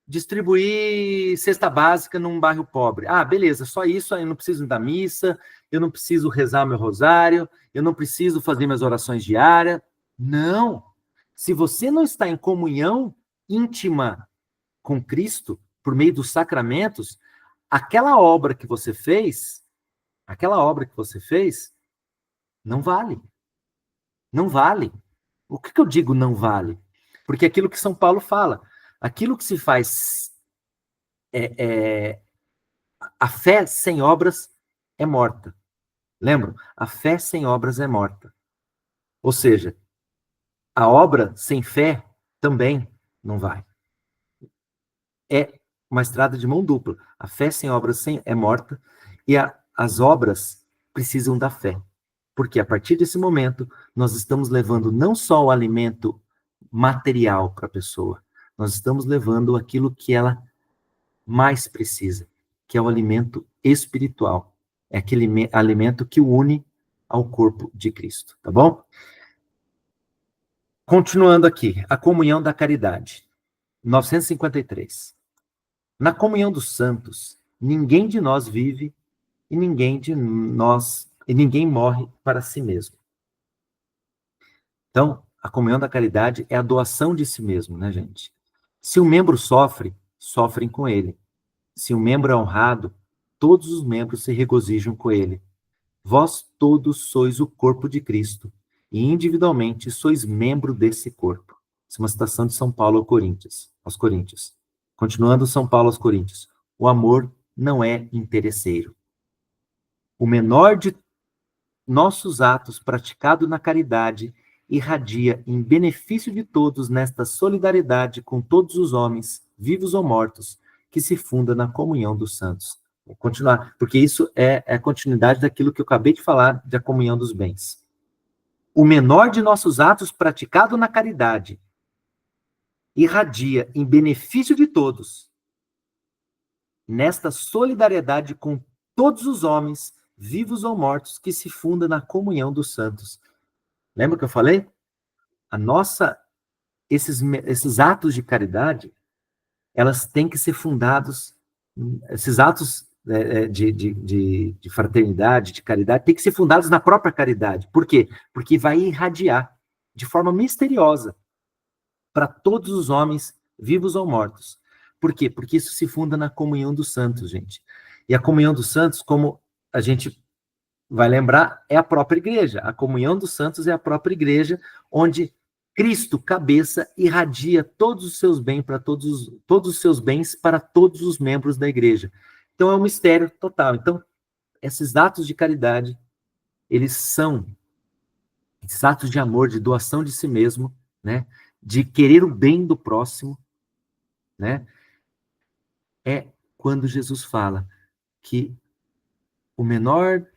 distribuir cesta básica num bairro pobre. Beleza, só isso, eu não preciso da missa, eu não preciso rezar meu rosário, eu não preciso fazer minhas orações diárias. Não! Se você não está em comunhão íntima com Cristo, por meio dos sacramentos, aquela obra que você fez, não vale. Não vale. O que eu digo não vale? Porque aquilo que São Paulo fala, aquilo que se faz, a fé sem obras é morta. Lembram? A fé sem obras é morta. Ou seja, a obra sem fé também não vai. É uma estrada de mão dupla. A fé sem obras é morta, e as obras precisam da fé. Porque a partir desse momento, nós estamos levando não só o alimento material para a pessoa, nós estamos levando aquilo que ela mais precisa, que é o alimento espiritual. É aquele alimento que o une ao corpo de Cristo, tá bom? Continuando aqui, a comunhão da caridade. 953. Na comunhão dos santos, ninguém de nós vive e ninguém morre para si mesmo. Então, a comunhão da caridade é a doação de si mesmo, né, gente? Se um membro sofre, sofrem com ele. Se um membro é honrado, todos os membros se regozijam com ele. Vós todos sois o corpo de Cristo, e individualmente sois membro desse corpo. Essa é uma citação de São Paulo aos Coríntios. Continuando São Paulo aos Coríntios. O amor não é interesseiro. O menor de nossos atos praticado na caridade irradia em benefício de todos nesta solidariedade com todos os homens, vivos ou mortos, que se funda na comunhão dos santos. Vou continuar, porque isso é a continuidade daquilo que eu acabei de falar, da comunhão dos bens. O menor de nossos atos praticado na caridade irradia em benefício de todos nesta solidariedade com todos os homens, vivos ou mortos, que se funda na comunhão dos santos. Lembra que eu falei? Esses atos de caridade, elas têm que ser fundados, esses atos de fraternidade, de caridade, têm que ser fundados na própria caridade. Por quê? Porque vai irradiar de forma misteriosa para todos os homens, vivos ou mortos. Por quê? Porque isso se funda na comunhão dos santos, gente. E a comunhão dos santos, como a gente vai lembrar, é a própria igreja. A comunhão dos santos é a própria igreja, onde Cristo, cabeça, irradia todos os seus bens para todos os seus bens para todos os membros da igreja. Então é um mistério total. Então, esses atos de caridade, eles são esses atos de amor, de doação de si mesmo, né? De querer o bem do próximo, né? É quando Jesus fala que o menor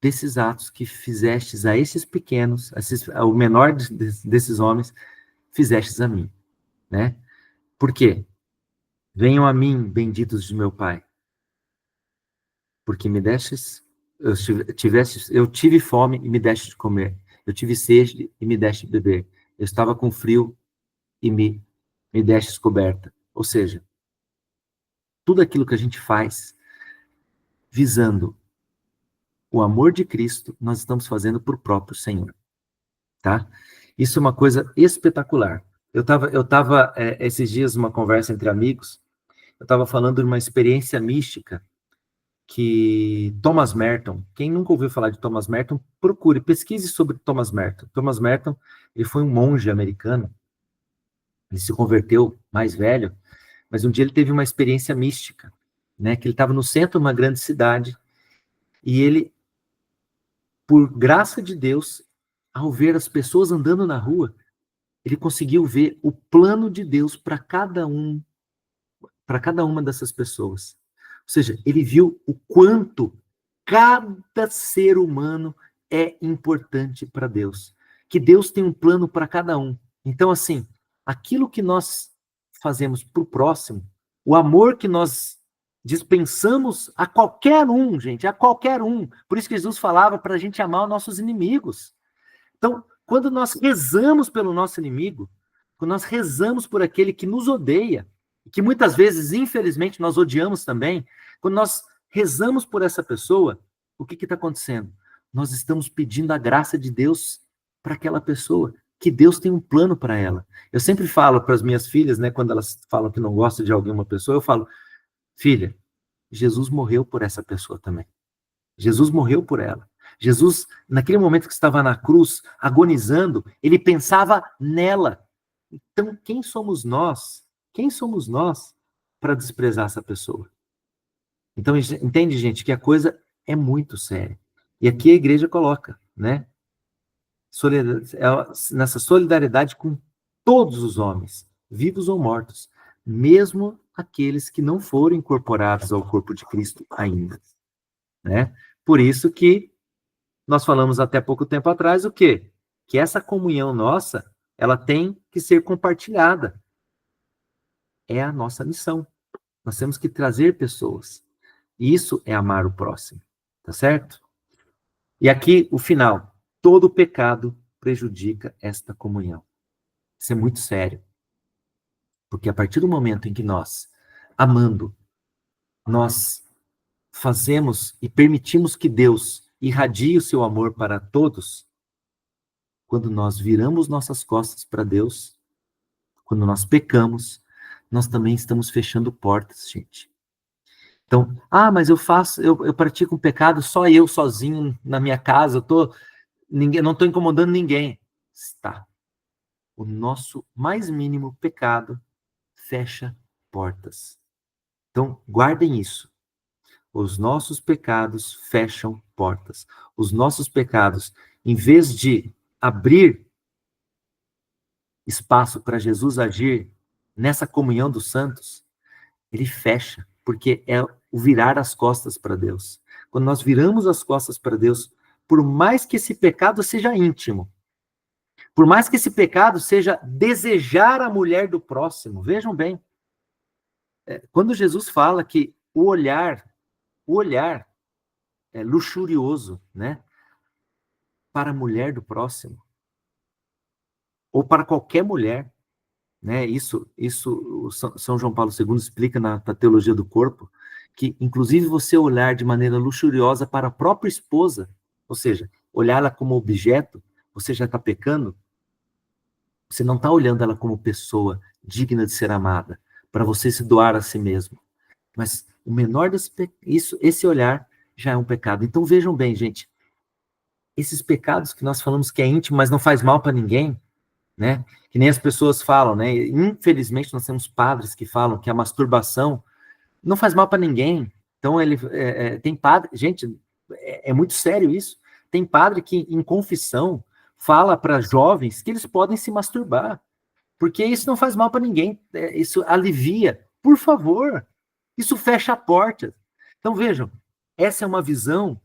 desses atos que fizestes a esses pequenos, o menor desses homens, fizestes a mim, né? Por quê? Venham a mim, benditos de meu Pai, porque me destes, eu tive fome e me deste de comer, eu tive sede e me deste de beber, eu estava com frio e me destes coberta. Ou seja, tudo aquilo que a gente faz visando o amor de Cristo, nós estamos fazendo por próprio Senhor, tá? Isso é uma coisa espetacular. Eu tava esses dias numa conversa entre amigos, eu estava falando de uma experiência mística que Thomas Merton, quem nunca ouviu falar de Thomas Merton, procure, pesquise sobre Thomas Merton. Thomas Merton, ele foi um monge americano, ele se converteu mais velho, mas um dia ele teve uma experiência mística, né, que ele estava no centro de uma grande cidade, e ele, por graça de Deus, ao ver as pessoas andando na rua, ele conseguiu ver o plano de Deus para cada uma dessas pessoas. Ou seja, ele viu o quanto cada ser humano é importante para Deus. Que Deus tem um plano para cada um. Então, assim, aquilo que nós fazemos para o próximo, o amor que nós dispensamos a qualquer um, gente, a qualquer um. Por isso que Jesus falava para a gente amar os nossos inimigos. Então, quando nós rezamos pelo nosso inimigo, quando nós rezamos por aquele que nos odeia, que muitas vezes, infelizmente, nós odiamos também, quando nós rezamos por essa pessoa, o que está acontecendo? Nós estamos pedindo a graça de Deus para aquela pessoa, que Deus tem um plano para ela. Eu sempre falo para as minhas filhas, né, quando elas falam que não gostam de alguma pessoa, eu falo, filha, Jesus morreu por essa pessoa também. Jesus morreu por ela. Jesus, naquele momento que estava na cruz, agonizando, ele pensava nela. Então, quem somos nós? Quem somos nós para desprezar essa pessoa? Então, entende, gente, que a coisa é muito séria. E aqui a igreja coloca, né? Nessa solidariedade com todos os homens, vivos ou mortos, mesmo aqueles que não foram incorporados ao corpo de Cristo ainda, né? Por isso que nós falamos até pouco tempo atrás o quê? Que essa comunhão nossa, ela tem que ser compartilhada. É a nossa missão. Nós temos que trazer pessoas. Isso é amar o próximo, tá certo? E aqui o final. Todo pecado prejudica esta comunhão. Isso é muito sério. Porque a partir do momento em que nós, amando, nós fazemos e permitimos que Deus irradie o seu amor para todos, quando nós viramos nossas costas para Deus, quando nós pecamos, nós também estamos fechando portas, gente. Então, mas eu pratico um pecado só eu sozinho na minha casa, não estou incomodando ninguém. Está. O nosso mais mínimo pecado fecha portas. Então, guardem isso. Os nossos pecados fecham portas. Os nossos pecados, em vez de abrir espaço para Jesus agir nessa comunhão dos santos, ele fecha, porque é o virar as costas para Deus. Quando nós viramos as costas para Deus, por mais que esse pecado seja íntimo, por mais que esse pecado seja desejar a mulher do próximo, vejam bem, quando Jesus fala que o olhar é luxurioso, né, para a mulher do próximo, ou para qualquer mulher, né? Isso o São João Paulo II explica na Teologia do Corpo, que inclusive você olhar de maneira luxuriosa para a própria esposa, ou seja, olhá-la como objeto, você já está pecando. Você não está olhando ela como pessoa digna de ser amada, para você se doar a si mesmo. Mas o menor esse olhar já é um pecado. Então vejam bem, gente, esses pecados que nós falamos que é íntimo, mas não faz mal para ninguém, né? Que nem as pessoas falam, né? Infelizmente, nós temos padres que falam que a masturbação não faz mal para ninguém. Então, tem padre... Gente, é muito sério isso. Tem padre que, em confissão, fala para jovens que eles podem se masturbar, porque isso não faz mal para ninguém. Isso alivia. Por favor, isso fecha a porta. Então, vejam, essa é uma visão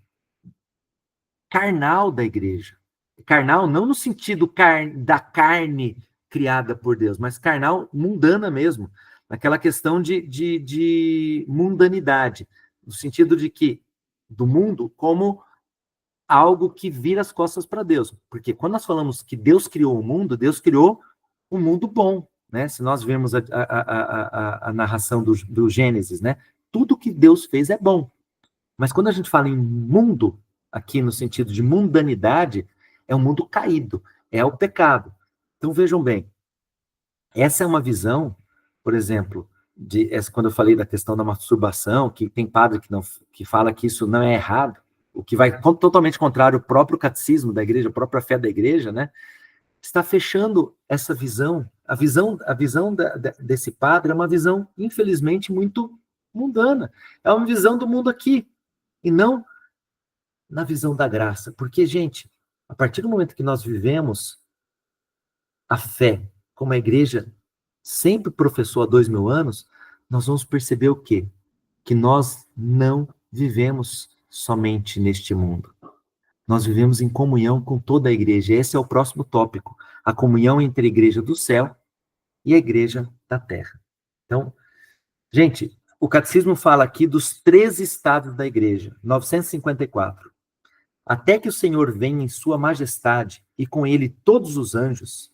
carnal da igreja. Carnal não no sentido da carne criada por Deus, mas carnal mundana mesmo. Naquela questão de mundanidade. No sentido de que do mundo como algo que vira as costas para Deus. Porque quando nós falamos que Deus criou o mundo, Deus criou um mundo bom. Né? Se nós vemos a narração do Gênesis, né? Tudo que Deus fez é bom. Mas quando a gente fala em mundo, aqui no sentido de mundanidade, é um mundo caído, é o pecado. Então vejam bem, essa é uma visão, por exemplo, quando eu falei da questão da masturbação, que tem padre que fala que isso não é errado, o que vai totalmente contrário ao próprio catecismo da igreja, a própria fé da igreja, né? Está fechando essa visão. A visão desse padre é uma visão, infelizmente, muito mundana. É uma visão do mundo aqui, e não na visão da graça. Porque, gente, a partir do momento que nós vivemos a fé, como a igreja sempre professou há 2000 anos, nós vamos perceber o quê? Que nós não vivemos somente neste mundo. Nós vivemos em comunhão com toda a igreja. Esse é o próximo tópico. A comunhão entre a igreja do céu e a igreja da terra. Então, gente, o catecismo fala aqui dos 13 estados da igreja, 954. Até que o Senhor venha em sua majestade e com ele todos os anjos,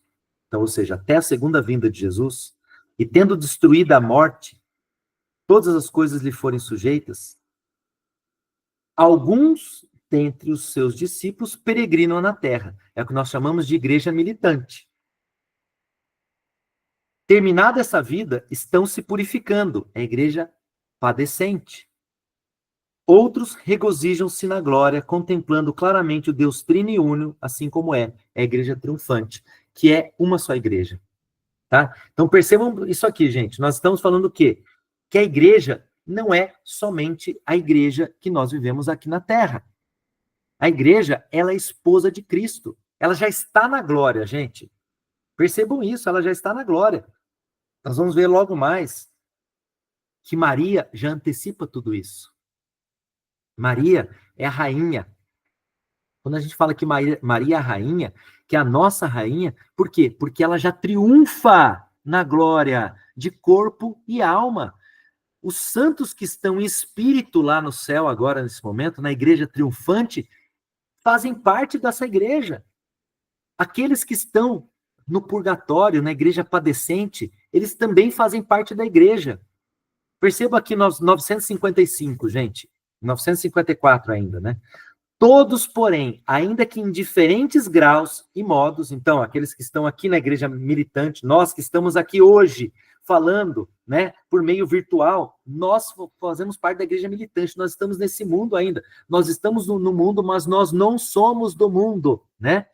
então, ou seja, até a segunda vinda de Jesus, e tendo destruído a morte, todas as coisas lhe forem sujeitas, alguns dentre os seus discípulos peregrinam na terra. É o que nós chamamos de igreja militante. Terminada essa vida, estão se purificando. É a igreja padecente. Outros regozijam-se na glória, contemplando claramente o Deus Trino e Único, assim como é a igreja triunfante, que é uma só igreja. Tá? Então percebam isso aqui, gente. Nós estamos falando o quê? Que a igreja não é somente a igreja que nós vivemos aqui na Terra. A igreja, ela é esposa de Cristo. Ela já está na glória, gente. Percebam isso, ela já está na glória. Nós vamos ver logo mais que Maria já antecipa tudo isso. Maria é a rainha. Quando a gente fala que Maria é a rainha, que é a nossa rainha, por quê? Porque ela já triunfa na glória de corpo e alma. Os santos que estão em espírito lá no céu agora, nesse momento, na igreja triunfante, fazem parte dessa igreja. Aqueles que estão no purgatório, na igreja padecente, eles também fazem parte da igreja. Perceba aqui 955, gente. 954 ainda, né? Todos, porém, ainda que em diferentes graus e modos, então, aqueles que estão aqui na igreja militante, nós que estamos aqui hoje falando, né, por meio virtual, nós fazemos parte da igreja militante, nós estamos nesse mundo ainda, nós estamos no mundo, mas nós não somos do mundo, né?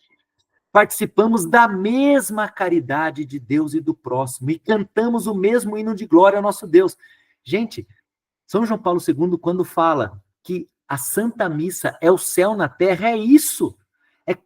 Participamos da mesma caridade de Deus e do próximo, e cantamos o mesmo hino de glória ao nosso Deus. Gente, São João Paulo II, quando fala que a Santa Missa é o céu na terra, é isso. É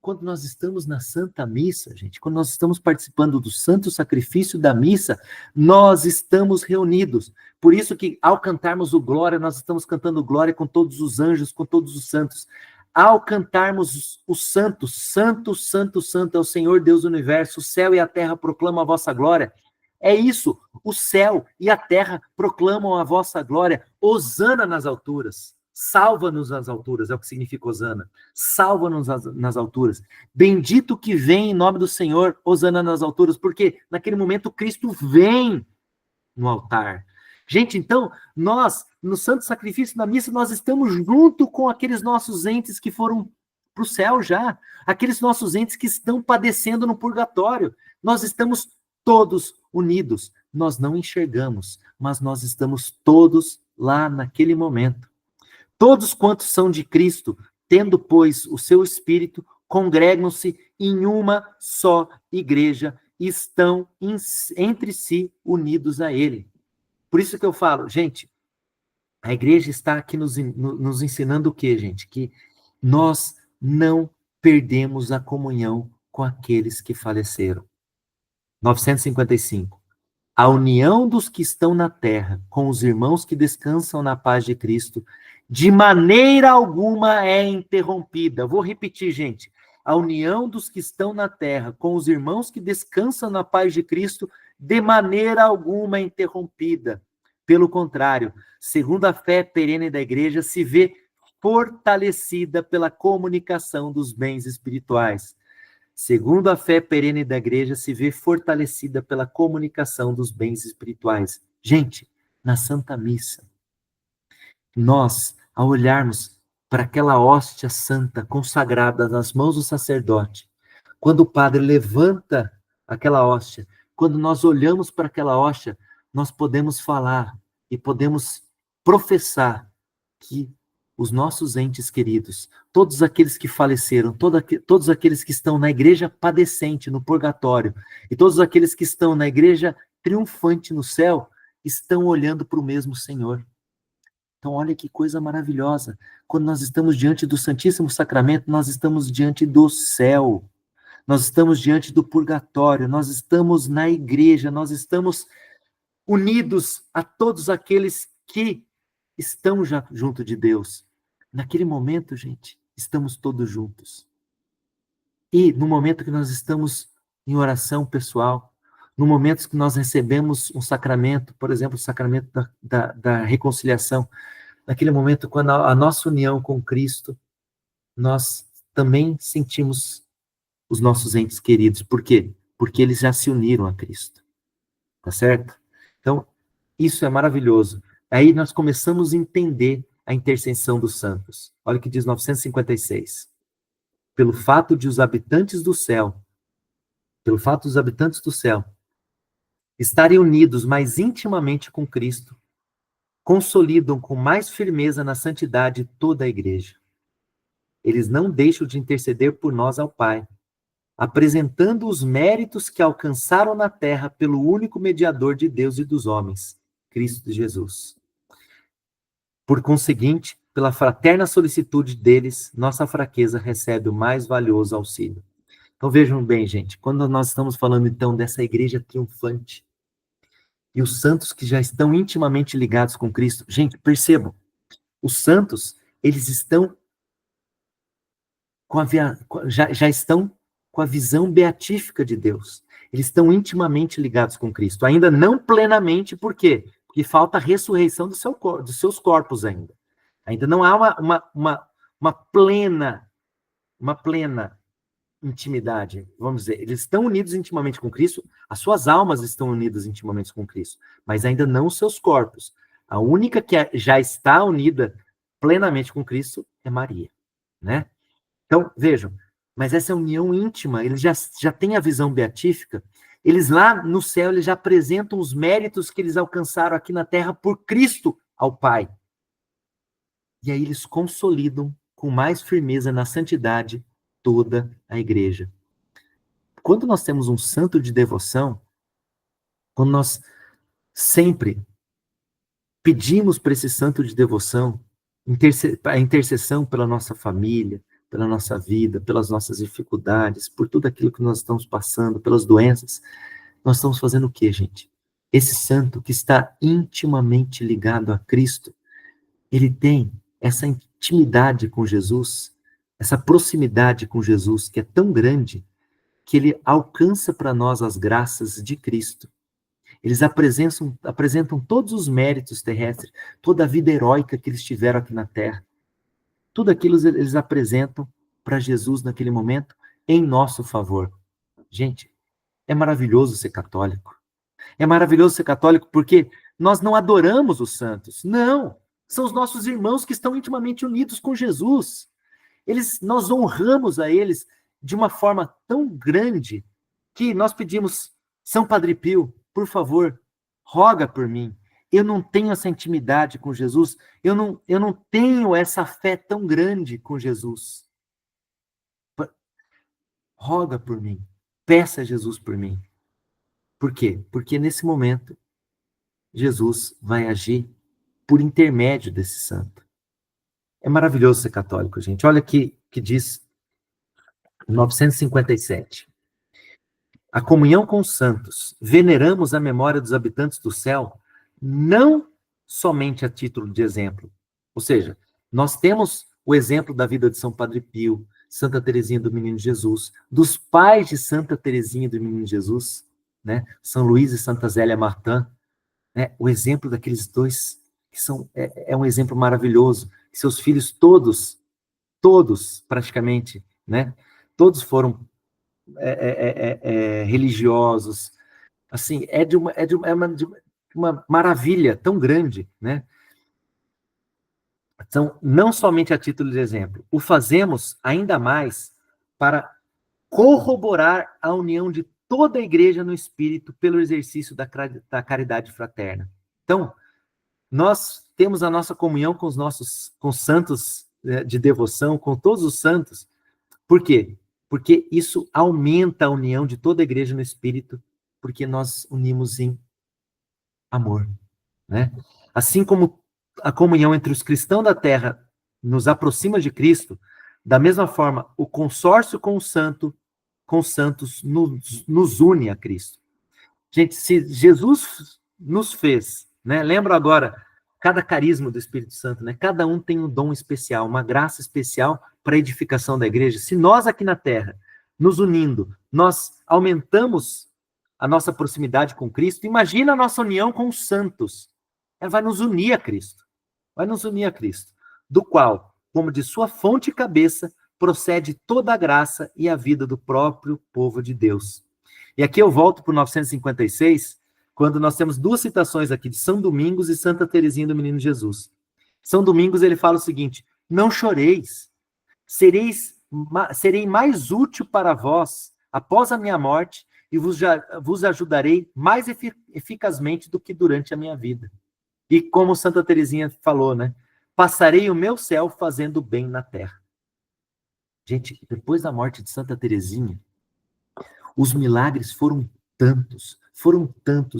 quando nós estamos na Santa Missa, gente, quando nós estamos participando do santo sacrifício da missa, nós estamos reunidos. Por isso que, ao cantarmos o glória, nós estamos cantando glória com todos os anjos, com todos os santos. Ao cantarmos o santo, santo, santo, santo é o Senhor Deus do universo, o céu e a terra proclamam a vossa glória. É isso, o céu e a terra proclamam a vossa glória. Hosana nas alturas, salva-nos nas alturas, é o que significa hosana. Salva-nos nas alturas. Bendito que vem em nome do Senhor, hosana nas alturas, porque naquele momento Cristo vem no altar. Gente, então, nós, no santo sacrifício da missa, nós estamos junto com aqueles nossos entes que foram para o céu já, aqueles nossos entes que estão padecendo no purgatório. Nós estamos todos unidos. Nós não enxergamos, mas nós estamos todos lá naquele momento. Todos quantos são de Cristo, tendo, pois, o seu Espírito, congregam-se em uma só igreja e estão entre si unidos a ele. Por isso que eu falo, gente, a igreja está aqui nos ensinando o quê, gente? Que nós não perdemos a comunhão com aqueles que faleceram. 955. A união dos que estão na terra com os irmãos que descansam na paz de Cristo, de maneira alguma é interrompida. Vou repetir, gente. A união dos que estão na terra com os irmãos que descansam na paz de Cristo, de maneira alguma é interrompida. Pelo contrário, segundo a fé perene da igreja, se vê fortalecida pela comunicação dos bens espirituais. Segundo a fé perene da igreja, se vê fortalecida pela comunicação dos bens espirituais. Gente, na Santa Missa, nós, ao olharmos para aquela hóstia santa consagrada nas mãos do sacerdote, quando o padre levanta aquela hóstia, quando nós olhamos para aquela hóstia, nós podemos falar e podemos professar que os nossos entes queridos, todos aqueles que faleceram, todos aqueles que estão na igreja padecente, no purgatório, e todos aqueles que estão na igreja triunfante no céu, estão olhando para o mesmo Senhor. Então, olha que coisa maravilhosa. Quando nós estamos diante do Santíssimo Sacramento, nós estamos diante do céu. Nós estamos diante do purgatório, nós estamos na igreja, nós estamos unidos a todos aqueles que estão já junto de Deus. Naquele momento, gente, estamos todos juntos. E no momento que nós estamos em oração pessoal, no momento que nós recebemos um sacramento, por exemplo, o sacramento da reconciliação, naquele momento, quando a nossa união com Cristo, nós também sentimos os nossos entes queridos. Por quê? Porque eles já se uniram a Cristo. Tá certo? Então, isso é maravilhoso. Aí nós começamos a entender a intercessão dos santos. Olha o que diz 956. Pelo fato de os habitantes do céu, estarem unidos mais intimamente com Cristo, consolidam com mais firmeza na santidade toda a igreja. Eles não deixam de interceder por nós ao Pai, apresentando os méritos que alcançaram na terra pelo único mediador de Deus e dos homens, Cristo Jesus. Por conseguinte, pela fraterna solicitude deles, nossa fraqueza recebe o mais valioso auxílio. Então vejam bem, gente, quando nós estamos falando então dessa igreja triunfante, e os santos que já estão intimamente ligados com Cristo, gente, percebam, os santos, eles estão já estão com a visão beatífica de Deus. Eles estão intimamente ligados com Cristo. Ainda não plenamente, por quê? Porque falta a ressurreição dos seus corpos ainda. Ainda não há uma plena intimidade, vamos dizer. Eles estão unidos intimamente com Cristo, as suas almas estão unidas intimamente com Cristo, mas ainda não os seus corpos. A única que já está unida plenamente com Cristo é Maria, né? Então, vejam, mas essa união íntima, eles já têm a visão beatífica, eles lá no céu, eles já apresentam os méritos que eles alcançaram aqui na terra por Cristo ao Pai. E aí eles consolidam com mais firmeza na santidade toda a igreja. Quando nós temos um santo de devoção, quando nós sempre pedimos para esse santo de devoção a intercessão pela nossa família, pela nossa vida, pelas nossas dificuldades, por tudo aquilo que nós estamos passando, pelas doenças, nós estamos fazendo o quê, gente? Esse santo que está intimamente ligado a Cristo, ele tem essa intimidade com Jesus, essa proximidade com Jesus, que é tão grande, que ele alcança para nós as graças de Cristo. Eles apresentam todos os méritos terrestres, toda a vida heróica que eles tiveram aqui na Terra. Tudo aquilo eles apresentam para Jesus naquele momento, em nosso favor. Gente, é maravilhoso ser católico. É maravilhoso ser católico porque nós não adoramos os santos. Não, são os nossos irmãos que estão intimamente unidos com Jesus. Nós honramos a eles de uma forma tão grande que nós pedimos, São Padre Pio, por favor, roga por mim. Eu não tenho essa intimidade com Jesus, eu não tenho essa fé tão grande com Jesus. roga por mim, peça a Jesus por mim. Por quê? Porque nesse momento, Jesus vai agir por intermédio desse santo. É maravilhoso ser católico, gente. Olha aqui que diz 957. A comunhão com os santos. Veneramos a memória dos habitantes do céu, não somente a título de exemplo. Ou seja, nós temos o exemplo da vida de São Padre Pio, Santa Teresinha do Menino Jesus, dos pais de Santa Teresinha do Menino Jesus, né? São Luís e Santa Zélia Martin, né? O exemplo daqueles dois que são é um exemplo maravilhoso. Seus filhos todos praticamente, né? Todos foram religiosos. Assim, de uma maravilha tão grande, né? Então, não somente a título de exemplo, o fazemos ainda mais para corroborar a união de toda a igreja no espírito pelo exercício da caridade fraterna. Então, nós temos a nossa comunhão com os santos de devoção, com todos os santos. Por quê? Porque isso aumenta a união de toda a igreja no espírito, porque nós unimos em amor, né? Assim como a comunhão entre os cristãos da terra nos aproxima de Cristo, da mesma forma, o consórcio com os santos nos une a Cristo. Gente, se Jesus nos fez, né? Lembra agora, cada carisma do Espírito Santo, né? Cada um tem um dom especial, uma graça especial para a edificação da igreja. Se nós aqui na Terra, nos unindo, nós aumentamos a nossa proximidade com Cristo, imagina a nossa união com os santos. Ela vai nos unir a Cristo. Vai nos unir a Cristo. Do qual, como de sua fonte e cabeça, procede toda a graça e a vida do próprio povo de Deus. E aqui eu volto para o 956, quando nós temos duas citações aqui de São Domingos e Santa Teresinha do Menino Jesus. São Domingos ele fala o seguinte: não choreis, serei mais útil para vós após a minha morte e vos ajudarei mais eficazmente do que durante a minha vida. E como Santa Teresinha falou, né? Passarei o meu céu fazendo bem na terra. Gente, depois da morte de Santa Teresinha, os milagres foram tantos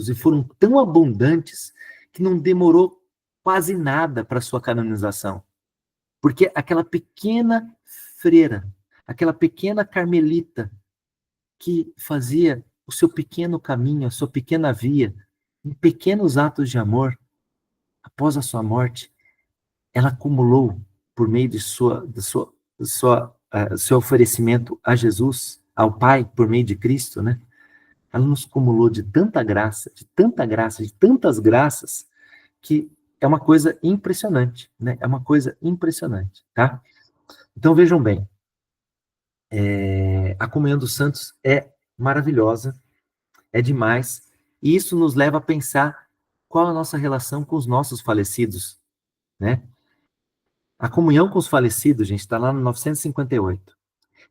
e foram tão abundantes que não demorou quase nada para sua canonização. Porque aquela pequena freira, aquela pequena carmelita que fazia o seu pequeno caminho, a sua pequena via, em pequenos atos de amor, após a sua morte, ela acumulou, por meio de seu oferecimento a Jesus, ao Pai, por meio de Cristo, né? Ela nos acumulou de tanta graça, de tantas graças, que é uma coisa impressionante, né? É uma coisa impressionante, tá? Então, vejam bem, a comunhão dos santos é maravilhosa, é demais, e isso nos leva a pensar qual a nossa relação com os nossos falecidos, né? A comunhão com os falecidos, gente, está lá no 958.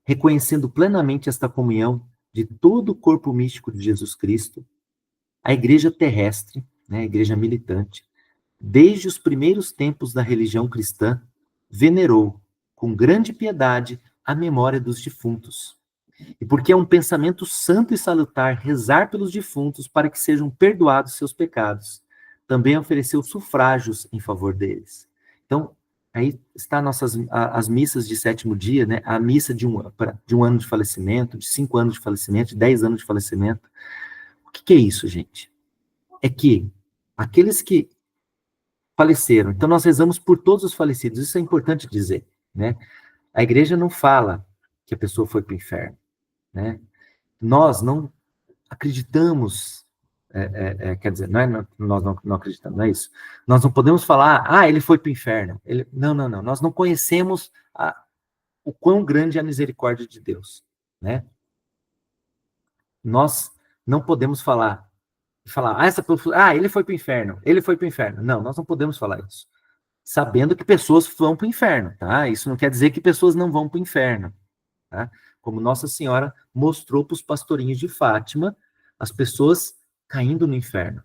Reconhecendo plenamente esta comunhão de todo o corpo místico de Jesus Cristo, a igreja terrestre, né, a igreja militante, desde os primeiros tempos da religião cristã, venerou, com grande piedade, a memória dos defuntos. E porque é um pensamento santo e salutar rezar pelos defuntos para que sejam perdoados seus pecados, também ofereceu sufrágios em favor deles. Então, aí está as missas de sétimo dia, né? A missa de um ano de falecimento, de 5 anos de falecimento, de 10 anos de falecimento. O que é isso, gente? É que aqueles que faleceram, então nós rezamos por todos os falecidos, isso é importante dizer, né? A igreja não fala que a pessoa foi para o inferno, né? Nós não acreditamos, quer dizer, nós não acreditamos, não é isso. Nós não podemos falar, ele foi para o inferno. Não. Nós não conhecemos o quão grande é a misericórdia de Deus, né? Nós não podemos falar, ele foi para o inferno, ele foi para o inferno. Não, nós não podemos falar isso. Sabendo que pessoas vão para o inferno, tá? Isso não quer dizer que pessoas não vão para o inferno, tá? Como Nossa Senhora mostrou para os pastorinhos de Fátima, as pessoas caindo no inferno,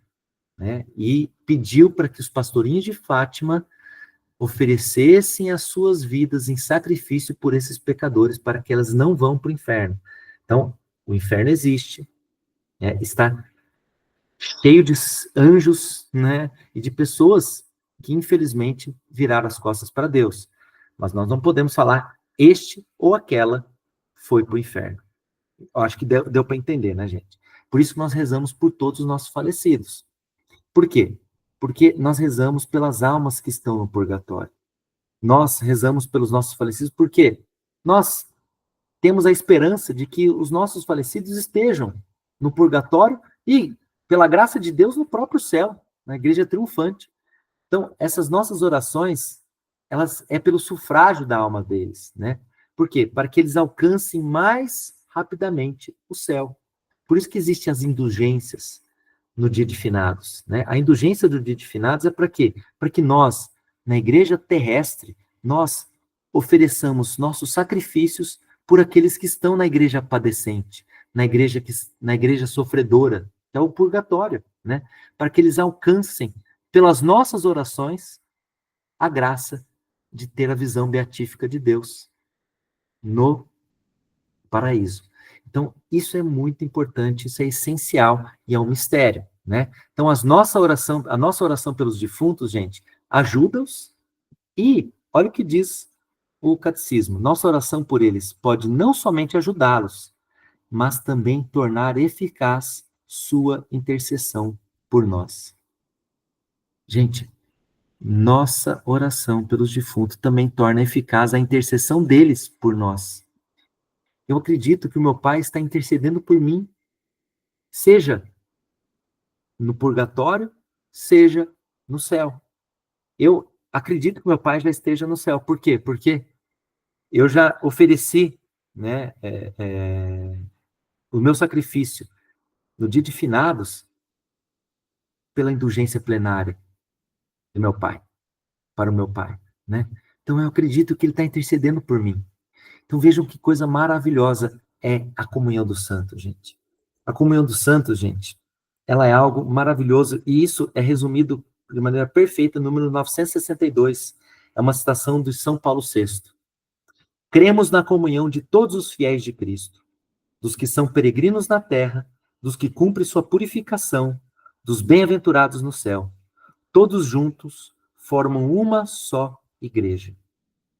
né? E pediu para que os pastorinhos de Fátima oferecessem as suas vidas em sacrifício por esses pecadores, para que elas não vão para o inferno. Então, o inferno existe, né? Está cheio de anjos, né? E de pessoas que, infelizmente, viraram as costas para Deus. Mas nós não podemos falar este ou aquela foi para o inferno. Eu acho que deu para entender, né, gente? Por isso que nós rezamos por todos os nossos falecidos. Por quê? Porque nós rezamos pelas almas que estão no purgatório. Nós rezamos pelos nossos falecidos porque nós temos a esperança de que os nossos falecidos estejam no purgatório e, pela graça de Deus, no próprio céu, na igreja triunfante. Então, essas nossas orações, elas é pelo sufrágio da alma deles, né? Por quê? Para que eles alcancem mais rapidamente o céu. Por isso que existem as indulgências no dia de finados, né? A indulgência do dia de finados é para quê? Para que nós, na igreja terrestre, nós ofereçamos nossos sacrifícios por aqueles que estão na igreja padecente, na igreja sofredora, que é o purgatório, né? Para que eles alcancem, pelas nossas orações, a graça de ter a visão beatífica de Deus no paraíso. Então, isso é muito importante, isso é essencial e é um mistério, né? Então, a nossa oração pelos defuntos, gente, ajuda-os e olha o que diz o catecismo. Nossa oração por eles pode não somente ajudá-los, mas também tornar eficaz sua intercessão por nós. Gente, nossa oração pelos defuntos também torna eficaz a intercessão deles por nós. Eu acredito que o meu Pai está intercedendo por mim, seja no purgatório, seja no céu. Eu acredito que meu Pai já esteja no céu. Por quê? Porque eu já ofereci, né, o meu sacrifício no dia de finados pela indulgência plenária do meu Pai, para o meu Pai, né? Então eu acredito que Ele está intercedendo por mim. Então vejam que coisa maravilhosa é a comunhão dos santos, gente. A comunhão dos santos, gente, ela é algo maravilhoso e isso é resumido de maneira perfeita no número 962. É uma citação de São Paulo VI. Cremos na comunhão de todos os fiéis de Cristo, dos que são peregrinos na terra, dos que cumprem sua purificação, dos bem-aventurados no céu. Todos juntos formam uma só igreja.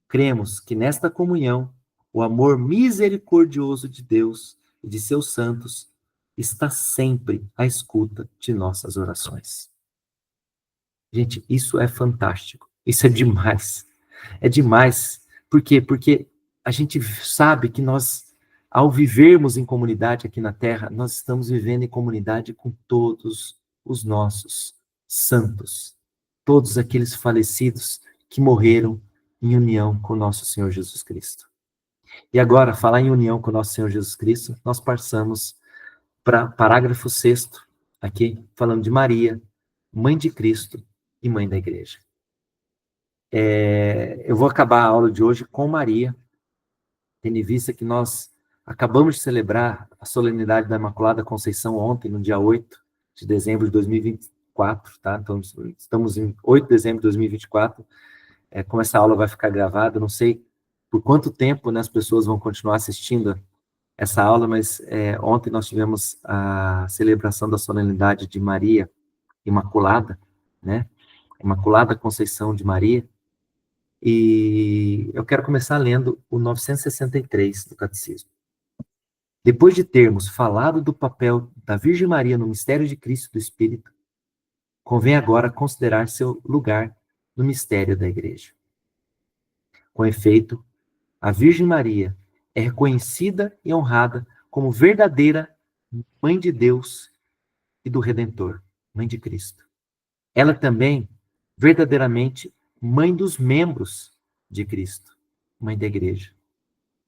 Cremos que nesta comunhão o amor misericordioso de Deus e de seus santos está sempre à escuta de nossas orações. Gente, isso é fantástico. Isso é demais. É demais. Por quê? Porque a gente sabe que nós, ao vivermos em comunidade aqui na Terra, nós estamos vivendo em comunidade com todos os nossos santos. Todos aqueles falecidos que morreram em união com nosso Senhor Jesus Cristo. E agora, falar em união com nosso Senhor Jesus Cristo, nós passamos para parágrafo 6º, aqui, falando de Maria, mãe de Cristo e mãe da igreja. Eu vou acabar a aula de hoje com Maria, tendo em vista que nós acabamos de celebrar a solenidade da Imaculada Conceição ontem, no dia 8 de dezembro de 2024, tá? Então, estamos em 8 de dezembro de 2024, como essa aula vai ficar gravada, não sei por quanto tempo, né, as pessoas vão continuar assistindo essa aula, mas ontem nós tivemos a celebração da solenidade de Maria Imaculada, né? Imaculada Conceição de Maria, e eu quero começar lendo o 963 do Catecismo. Depois de termos falado do papel da Virgem Maria no mistério de Cristo e do Espírito, convém agora considerar seu lugar no mistério da Igreja. Com efeito, a Virgem Maria é reconhecida e honrada como verdadeira Mãe de Deus e do Redentor, Mãe de Cristo. Ela também, verdadeiramente, Mãe dos membros de Cristo, Mãe da Igreja,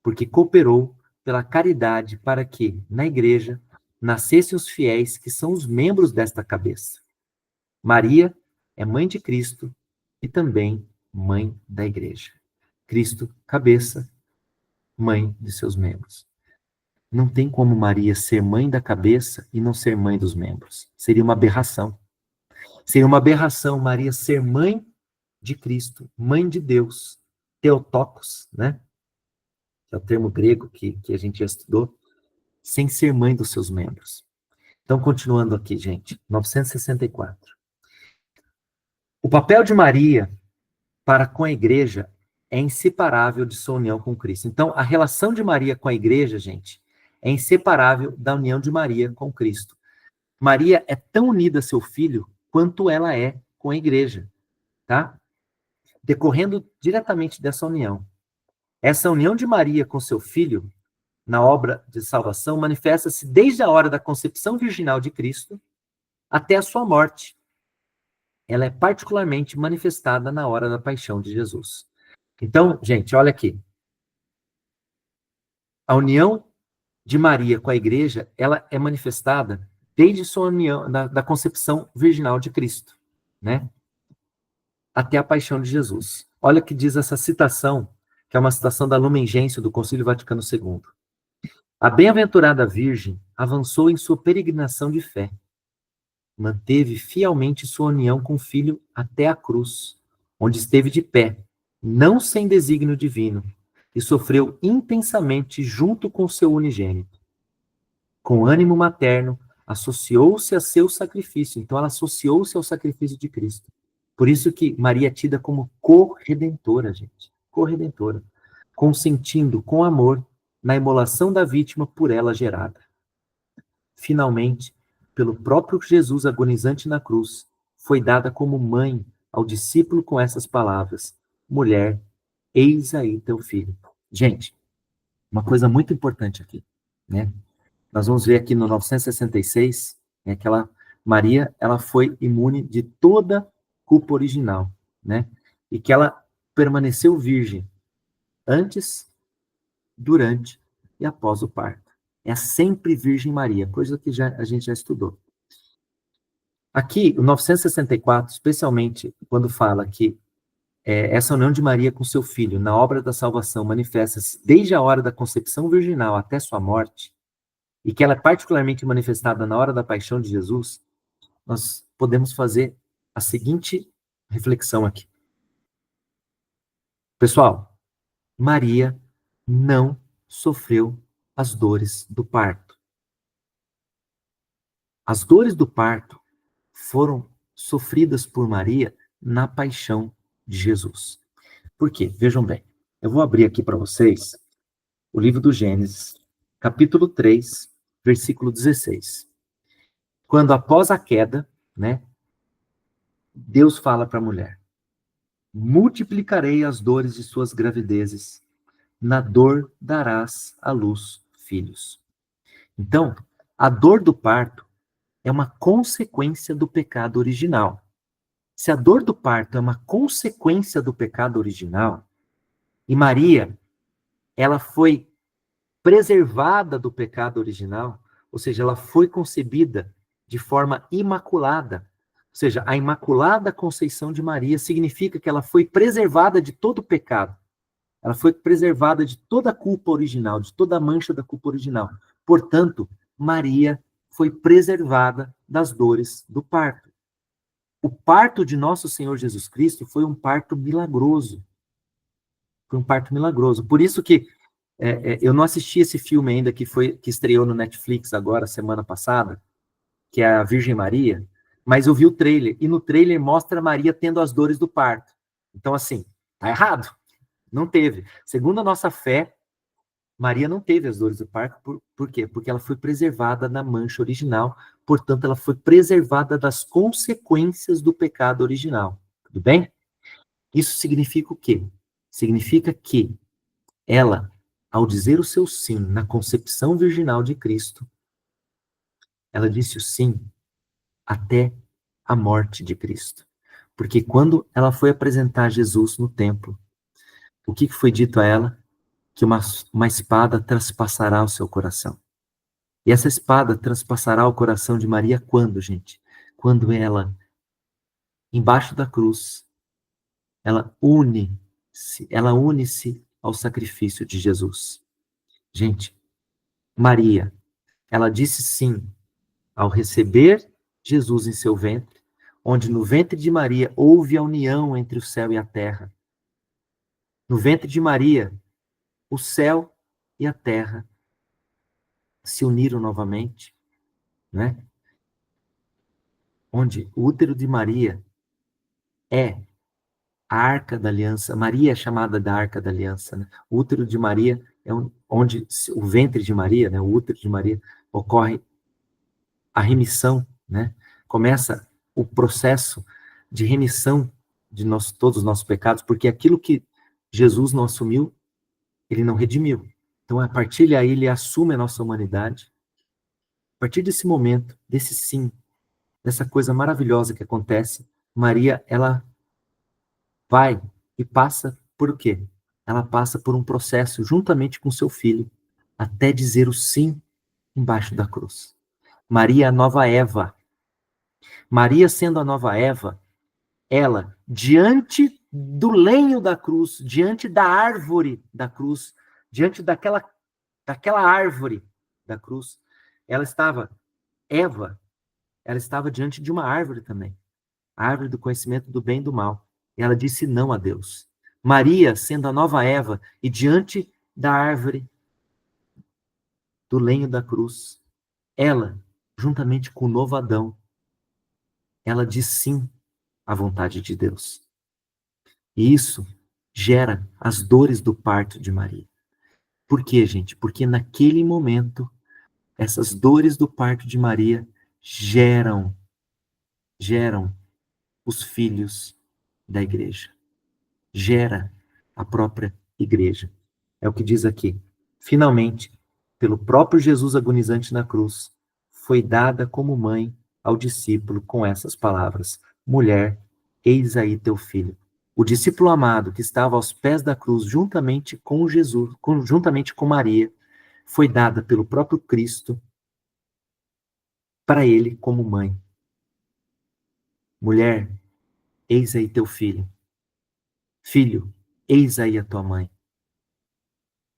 porque cooperou pela caridade para que, na Igreja, nascessem os fiéis que são os membros desta cabeça. Maria é Mãe de Cristo e também Mãe da Igreja. Cristo, cabeça, mãe de seus membros. Não tem como Maria ser mãe da cabeça e não ser mãe dos membros. Seria uma aberração. Seria uma aberração Maria ser mãe de Cristo, mãe de Deus, Theotokos, né? Que é o termo grego que a gente já estudou. sem ser mãe dos seus membros. Então, continuando aqui, gente, 964. O papel de Maria para com a igreja é inseparável de sua união com Cristo. Então, a relação de Maria com a igreja, gente, é inseparável da união de Maria com Cristo. Maria é tão unida a seu filho quanto ela é com a igreja, tá? Decorrendo diretamente dessa união. Essa união de Maria com seu filho, na obra de salvação, manifesta-se desde a hora da concepção virginal de Cristo até a sua morte. Ela é particularmente manifestada na hora da paixão de Jesus. Então, gente, olha aqui. A união de Maria com a igreja, ela é manifestada desde sua união, da concepção virginal de Cristo, né? Até a paixão de Jesus. Olha o que diz essa citação, que é uma citação da Lumen Gentium do Concílio Vaticano II. A bem-aventurada Virgem avançou em sua peregrinação de fé. Manteve fielmente sua união com o Filho até a cruz, onde esteve de pé, não sem desígnio divino, e sofreu intensamente junto com seu unigênito. Com ânimo materno, associou-se a seu sacrifício. Então, ela associou-se ao sacrifício de Cristo. Por isso que Maria é tida como corredentora, gente. Corredentora. Consentindo com amor na imolação da vítima por ela gerada. Finalmente, pelo próprio Jesus agonizante na cruz, foi dada como mãe ao discípulo com essas palavras: mulher, eis aí teu filho. Gente, uma coisa muito importante aqui, né? Nós vamos ver aqui no 966, né, que Maria, ela foi imune de toda culpa original, né? E que ela permaneceu virgem antes, durante e após o parto. É sempre Virgem Maria, coisa que a gente já estudou. Aqui, o 964, especialmente quando fala que essa união de Maria com seu filho na obra da salvação manifesta-se desde a hora da concepção virginal até sua morte, e que ela é particularmente manifestada na hora da paixão de Jesus, nós podemos fazer a seguinte reflexão aqui. Pessoal, Maria não sofreu as dores do parto. As dores do parto foram sofridas por Maria na paixão de Jesus. Por quê? Vejam bem. Eu vou abrir aqui para vocês o livro do Gênesis, capítulo 3, versículo 16. Quando após a queda, né, Deus fala para a mulher: multiplicarei as dores de suas gravidezes, na dor darás à luz filhos. Então, a dor do parto é uma consequência do pecado original. Se a dor do parto é uma consequência do pecado original, e Maria, ela foi preservada do pecado original, ou seja, ela foi concebida de forma imaculada. Ou seja, a Imaculada Conceição de Maria significa que ela foi preservada de todo o pecado. Ela foi preservada de toda a culpa original, de toda a mancha da culpa original. Portanto, Maria foi preservada das dores do parto. O parto de nosso Senhor Jesus Cristo foi um parto milagroso. Foi um parto milagroso. Por isso que eu não assisti esse filme ainda que estreou no Netflix agora, semana passada, que é a Virgem Maria, mas eu vi o trailer, e no trailer mostra Maria tendo as dores do parto. Então, assim, tá errado. Não teve. Segundo a nossa fé, Maria não teve as dores do parto. Por quê? Porque ela foi preservada da mancha original, portanto, ela foi preservada das consequências do pecado original. Tudo bem? Isso significa o quê? Significa que ela, ao dizer o seu sim na concepção virginal de Cristo, ela disse o sim até a morte de Cristo. Porque quando ela foi apresentar Jesus no templo, o que foi dito a ela? Que uma espada transpassará o seu coração. E essa espada transpassará o coração de Maria quando, gente? Quando ela, embaixo da cruz, ela une-se ao sacrifício de Jesus. Gente, Maria, ela disse sim ao receber Jesus em seu ventre, onde no ventre de Maria houve a união entre o céu e a terra. No ventre de Maria, o céu e a terra se uniram novamente, né? Onde o útero de Maria é a Arca da Aliança. Maria é chamada da Arca da Aliança, né? O útero de Maria é onde o ventre de Maria, né? O útero de Maria ocorre a remissão, né? Começa o processo de remissão de todos os nossos pecados, porque aquilo que Jesus não assumiu, ele não redimiu. Então, a partir daí, ele assume a nossa humanidade. A partir desse momento, desse sim, dessa coisa maravilhosa que acontece, Maria, ela vai e passa por o quê? Ela passa por um processo juntamente com seu filho, até dizer o sim embaixo da cruz. Maria é a nova Eva. Maria, sendo a nova Eva, ela, diante do lenho da cruz, diante da árvore da cruz, diante daquela árvore da cruz, Eva, ela estava diante de uma árvore também, a árvore do conhecimento do bem e do mal. E ela disse não a Deus. Maria, sendo a nova Eva, e diante da árvore do lenho da cruz, ela, juntamente com o novo Adão, ela diz sim à vontade de Deus. E isso gera as dores do parto de Maria. Por quê, gente? Porque naquele momento, essas dores do parto de Maria geram os filhos da igreja. Gera a própria igreja. É o que diz aqui. Finalmente, pelo próprio Jesus agonizante na cruz, foi dada como mãe ao discípulo com essas palavras: mulher, eis aí teu filho. O discípulo amado que estava aos pés da cruz juntamente com Jesus, juntamente com Maria, foi dada pelo próprio Cristo para ele como mãe. Mulher, eis aí teu filho. Filho, eis aí a tua mãe.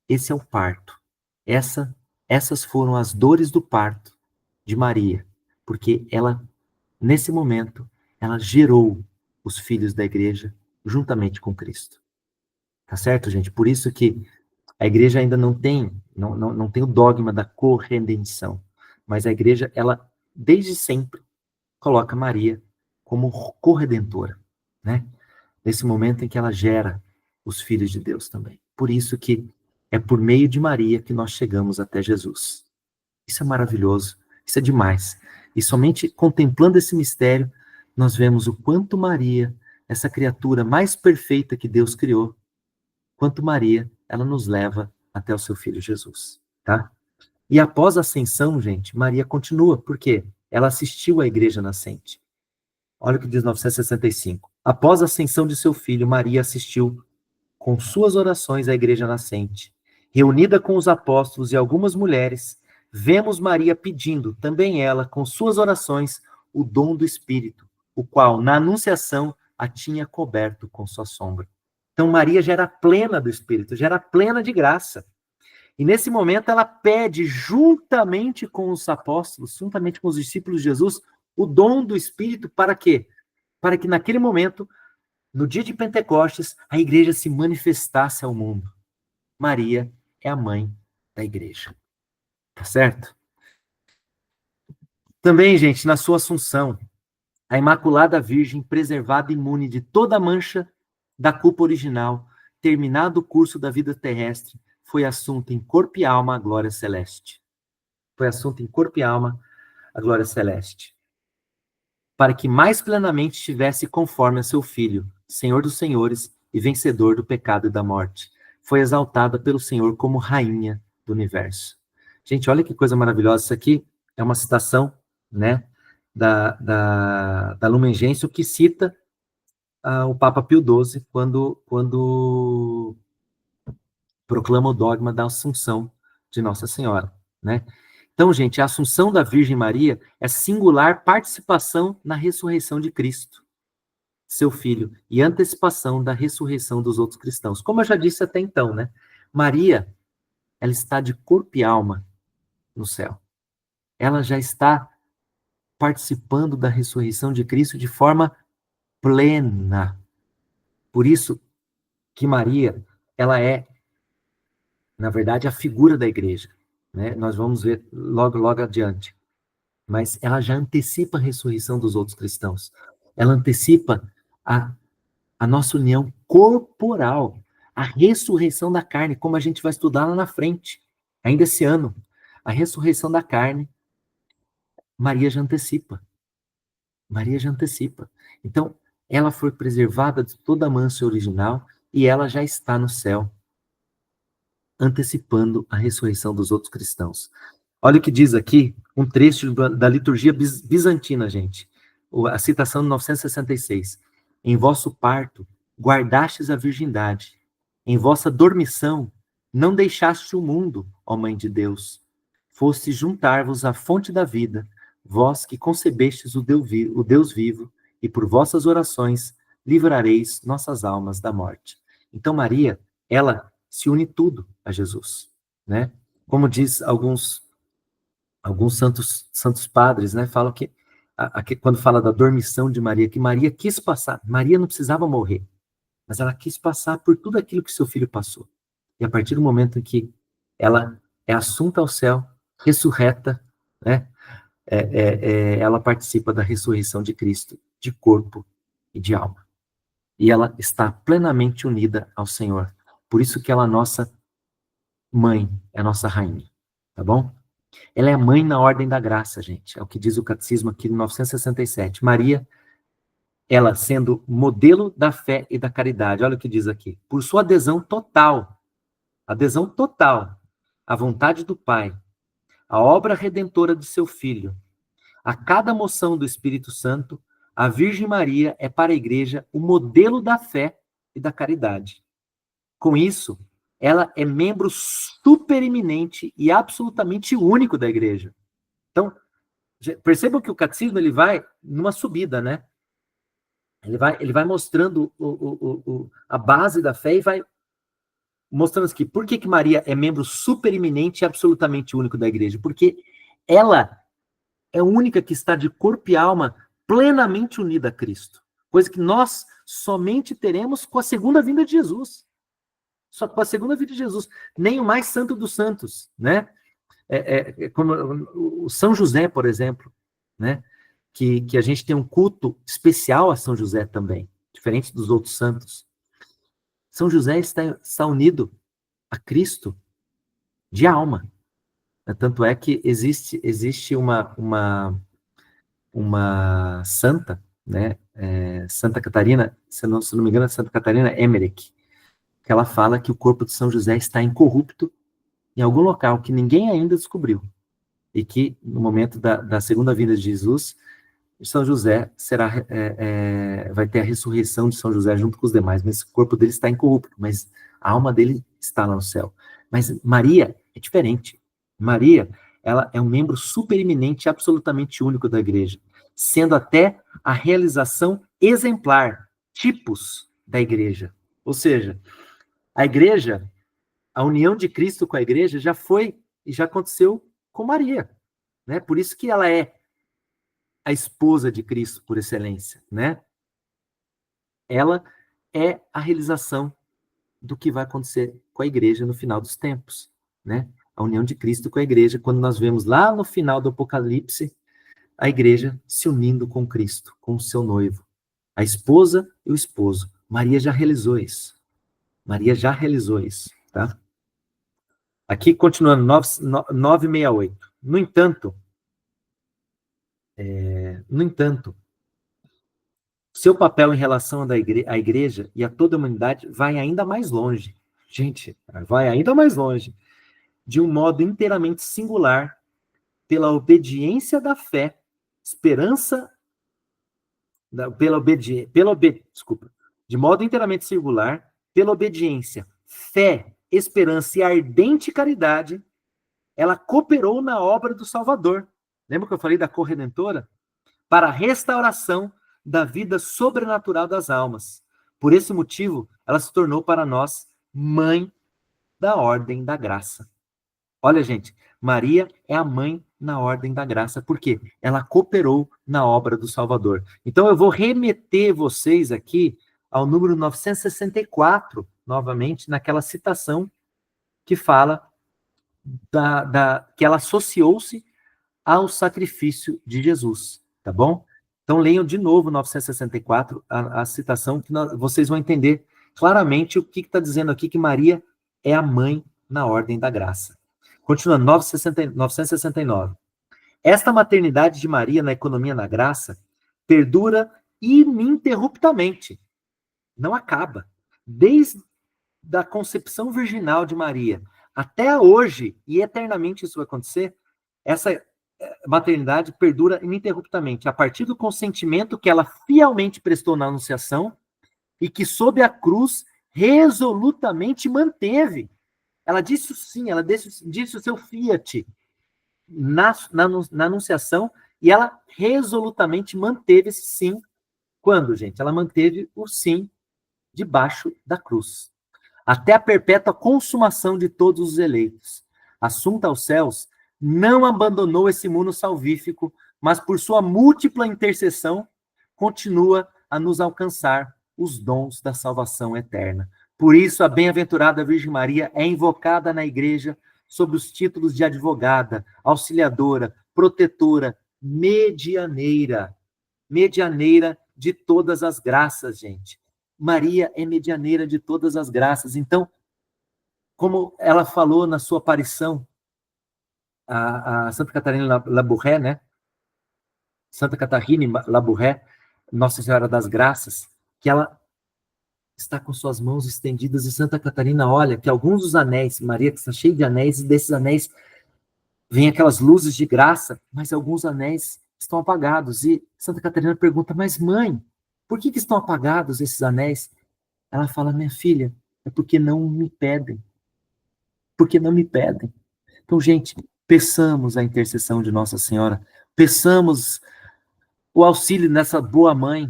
Esse é o parto. Essas foram as dores do parto de Maria, porque ela, nesse momento, ela gerou os filhos da igreja juntamente com Cristo. Tá certo, gente? Por isso que a igreja ainda não tem o dogma da corredenção, mas a igreja, ela, desde sempre, coloca Maria como corredentora, né? Nesse momento em que ela gera os filhos de Deus também. Por isso que é por meio de Maria que nós chegamos até Jesus. Isso é maravilhoso, isso é demais. E somente contemplando esse mistério, nós vemos o quanto Maria, essa criatura mais perfeita que Deus criou, quanto Maria, ela nos leva até o seu filho Jesus, tá? E após a ascensão, gente, Maria continua, por quê? Ela assistiu à igreja nascente. Olha o que diz 965. Após a ascensão de seu filho, Maria assistiu com suas orações à igreja nascente. Reunida com os apóstolos e algumas mulheres, vemos Maria pedindo, também ela, com suas orações, o dom do Espírito, o qual, na anunciação, a tinha coberto com sua sombra. Então, Maria já era plena do Espírito, já era plena de graça. E nesse momento, ela pede, juntamente com os apóstolos, juntamente com os discípulos de Jesus, o dom do Espírito para quê? Para que naquele momento, no dia de Pentecostes, a igreja se manifestasse ao mundo. Maria é a mãe da igreja. Tá certo? Também, gente, na sua assunção, a Imaculada Virgem, preservada imune de toda mancha da culpa original, terminado o curso da vida terrestre, foi assunto em corpo e alma à glória celeste. Foi assunto em corpo e alma à glória celeste. Para que mais plenamente estivesse conforme a seu Filho, Senhor dos senhores e vencedor do pecado e da morte. Foi exaltada pelo Senhor como rainha do universo. Gente, olha que coisa maravilhosa. Isso aqui é uma citação, né, da Lumen Gentium, que cita o Papa Pio XII quando proclama o dogma da Assunção de Nossa Senhora, né? Então, gente, a Assunção da Virgem Maria é singular participação na ressurreição de Cristo, seu Filho, e antecipação da ressurreição dos outros cristãos. Como eu já disse até então, né? Maria, ela está de corpo e alma no céu. Ela já está participando da ressurreição de Cristo de forma plena. Por isso que Maria, ela é, na verdade, a figura da igreja. né? Nós vamos ver logo adiante. Mas ela já antecipa a ressurreição dos outros cristãos. Ela antecipa a, a nossa união corporal, a ressurreição da carne, como a gente vai estudar lá na frente, ainda esse ano. A ressurreição da carne, Maria já antecipa. Maria já antecipa. Então, ela foi preservada de toda a mancha original e ela já está no céu, antecipando a ressurreição dos outros cristãos. Olha o que diz aqui, um trecho da liturgia bizantina, gente. A citação de 966. Em vosso parto, guardastes a virgindade. Em vossa dormição, não deixaste o mundo, ó Mãe de Deus. Foste juntar-vos à fonte da vida, vós que concebestes o Deus vivo, e por vossas orações livrareis nossas almas da morte. Então, Maria, ela se une tudo a Jesus, né? Como diz alguns santos padres, né, falam que quando fala da dormição de Maria, que Maria quis passar, Maria não precisava morrer, mas ela quis passar por tudo aquilo que seu filho passou. E a partir do momento em que ela é assunta ao céu, ressurreta, né, ela participa da ressurreição de Cristo, de corpo e de alma. E ela está plenamente unida ao Senhor. Por isso que ela é a nossa mãe, é a nossa rainha, tá bom? Ela é a mãe na ordem da graça, gente. É o que diz o catecismo aqui no 967. Maria, ela sendo modelo da fé e da caridade. Olha o que diz aqui. Por sua adesão total à vontade do Pai, à obra redentora de seu Filho, a cada moção do Espírito Santo, a Virgem Maria é para a Igreja o modelo da fé e da caridade. Com isso, ela é membro supereminente e absolutamente único da Igreja. Então, percebam que o catecismo ele vai numa subida, né? Ele vai mostrando a base da fé e vai mostrando aqui por que Maria é membro supereminente e absolutamente único da Igreja. Porque ela é a única que está de corpo e alma plenamente unida a Cristo. Coisa que nós somente teremos com a segunda vinda de Jesus. Só com a segunda vinda de Jesus. Nem o mais santo dos santos, né? Como o São José, por exemplo, né? Que a gente tem um culto especial a São José também, diferente dos outros santos. São José está unido a Cristo de alma. Tanto é que existe uma santa, né? Santa Catarina, se não me engano, é Santa Catarina Emmerich, que ela fala que o corpo de São José está incorrupto em algum local que ninguém ainda descobriu. E que, no momento da segunda vinda de Jesus, São José vai ter a ressurreição de São José junto com os demais, mas o corpo dele está incorrupto, mas a alma dele está lá no céu. Mas Maria é diferente. Maria, ela é um membro supereminente e absolutamente único da Igreja, sendo até a realização exemplar, tipos da Igreja. Ou seja, a Igreja, a união de Cristo com a Igreja já foi e já aconteceu com Maria, né? Por isso que ela é a esposa de Cristo por excelência, né? Ela é a realização do que vai acontecer com a igreja no final dos tempos, né? A união de Cristo com a igreja, quando nós vemos lá no final do Apocalipse, a igreja se unindo com Cristo, com o seu noivo, a esposa e o esposo. Maria já realizou isso. Maria já realizou isso, tá? Aqui, continuando, 968. No entanto, seu papel em relação à igreja e a toda a humanidade vai ainda mais longe. Gente, vai ainda mais longe. De um modo inteiramente singular, pela obediência da fé, esperança, desculpa. De modo inteiramente singular, pela obediência, fé, esperança e ardente caridade, ela cooperou na obra do Salvador. Lembra que eu falei da corredentora? Para a restauração da vida sobrenatural das almas. Por esse motivo, ela se tornou para nós mãe da ordem da graça. Olha, gente, Maria é a mãe na ordem da graça, porque ela cooperou na obra do Salvador. Então, eu vou remeter vocês aqui ao número 964, novamente, naquela citação que fala que ela associou-se ao sacrifício de Jesus, tá bom? Então leiam de novo 964, a citação, que vocês vão entender claramente o que está dizendo aqui, que Maria é a mãe na ordem da graça. Continuando, 969. Esta maternidade de Maria na economia na graça perdura ininterruptamente, não acaba. Desde a concepção virginal de Maria até hoje, e eternamente isso vai acontecer, essa maternidade perdura ininterruptamente, a partir do consentimento que ela fielmente prestou na Anunciação e que, sob a cruz, resolutamente manteve. Ela disse sim, ela disse o seu fiat na Anunciação, e ela resolutamente manteve esse sim. Quando, gente? Ela manteve o sim debaixo da cruz, até a perpétua consumação de todos os eleitos. Assunta aos céus, não abandonou esse mundo salvífico, mas por sua múltipla intercessão, continua a nos alcançar os dons da salvação eterna. Por isso, a bem-aventurada Virgem Maria é invocada na Igreja sob os títulos de advogada, auxiliadora, protetora, medianeira de todas as graças, gente. Maria é medianeira de todas as graças. Então, como ela falou na sua aparição, a Santa Catarina Labouré, né? Santa Catarina Labouré, Nossa Senhora das Graças, que ela está com suas mãos estendidas, e Santa Catarina olha que alguns dos anéis, Maria que está cheia de anéis, e desses anéis vem aquelas luzes de graça, mas alguns anéis estão apagados. E Santa Catarina pergunta, mas mãe, por que estão apagados esses anéis? Ela fala, minha filha, é porque não me pedem. Porque não me pedem. Então, gente, peçamos a intercessão de Nossa Senhora, peçamos o auxílio nessa boa mãe,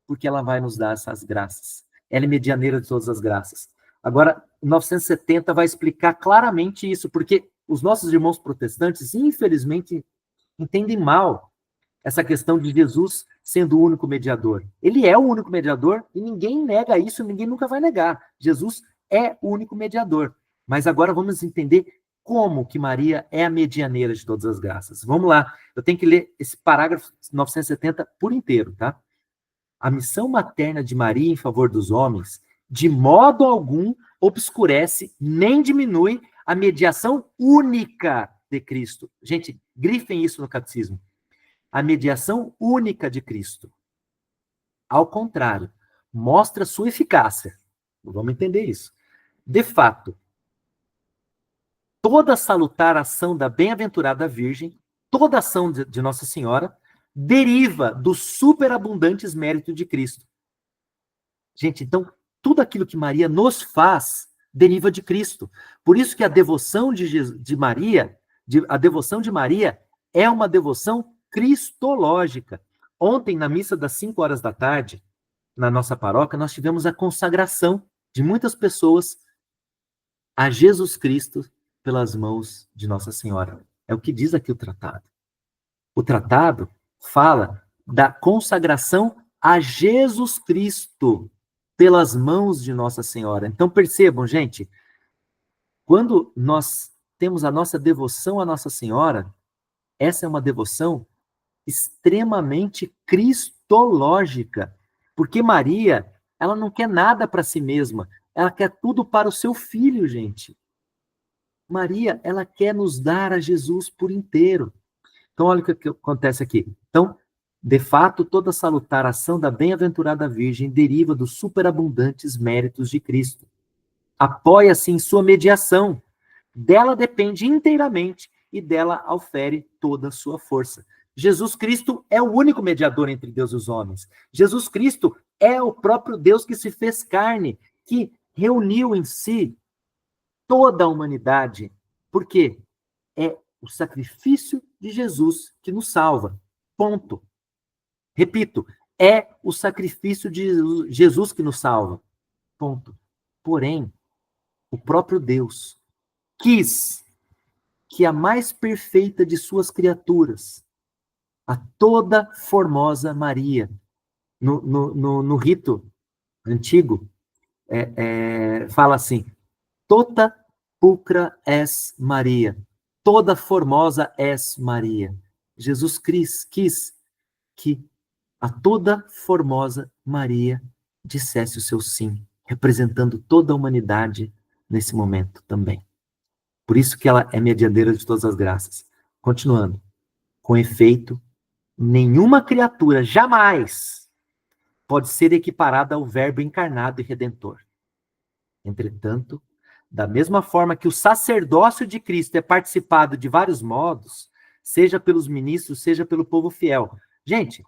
porque ela vai nos dar essas graças. Ela é medianeira de todas as graças. Agora, 970 vai explicar claramente isso, porque os nossos irmãos protestantes, infelizmente, entendem mal essa questão de Jesus sendo o único mediador. Ele é o único mediador e ninguém nega isso, ninguém nunca vai negar. Jesus é o único mediador. Mas agora vamos entender como que Maria é a medianeira de todas as graças. Vamos lá, eu tenho que ler esse parágrafo 970 por inteiro, tá? A missão materna de Maria em favor dos homens, de modo algum, obscurece nem diminui a mediação única de Cristo. Gente, grifem isso no catecismo. A mediação única de Cristo. Ao contrário, mostra sua eficácia. Vamos entender isso. De fato, toda salutar ação da bem-aventurada Virgem, toda ação de Nossa Senhora, deriva dos superabundantes méritos de Cristo. Gente, então, tudo aquilo que Maria nos faz deriva de Cristo. Por isso que a devoção de Maria, a devoção de Maria é uma devoção cristológica. Ontem, na missa das 5 horas da tarde, na nossa paróquia, nós tivemos a consagração de muitas pessoas a Jesus Cristo pelas mãos de Nossa Senhora. É o que diz aqui o tratado. O tratado fala da consagração a Jesus Cristo pelas mãos de Nossa Senhora. Então percebam, gente, quando nós temos a nossa devoção a Nossa Senhora, essa é uma devoção extremamente cristológica, porque Maria, ela não quer nada para si mesma, ela quer tudo para o seu filho, gente. Maria, ela quer nos dar a Jesus por inteiro. Então, olha o que acontece aqui. Então, de fato, toda salutar ação da bem-aventurada Virgem deriva dos superabundantes méritos de Cristo. Apoia-se em sua mediação. Dela depende inteiramente e dela aufere toda a sua força. Jesus Cristo é o único mediador entre Deus e os homens. Jesus Cristo é o próprio Deus que se fez carne, que reuniu em si toda a humanidade. Por quê? É o sacrifício de Jesus que nos salva. Ponto. Repito, é o sacrifício de Jesus que nos salva. Ponto. Porém, o próprio Deus quis que a mais perfeita de suas criaturas, a toda formosa Maria, no rito antigo, fala assim, tota pulcra es Maria, toda formosa es Maria. Jesus quis que a toda formosa Maria dissesse o seu sim, representando toda a humanidade nesse momento também. Por isso que ela é medianeira de todas as graças. Continuando. Com efeito, nenhuma criatura jamais pode ser equiparada ao Verbo encarnado e redentor. Entretanto, da mesma forma que o sacerdócio de Cristo é participado de vários modos, seja pelos ministros, seja pelo povo fiel. Gente,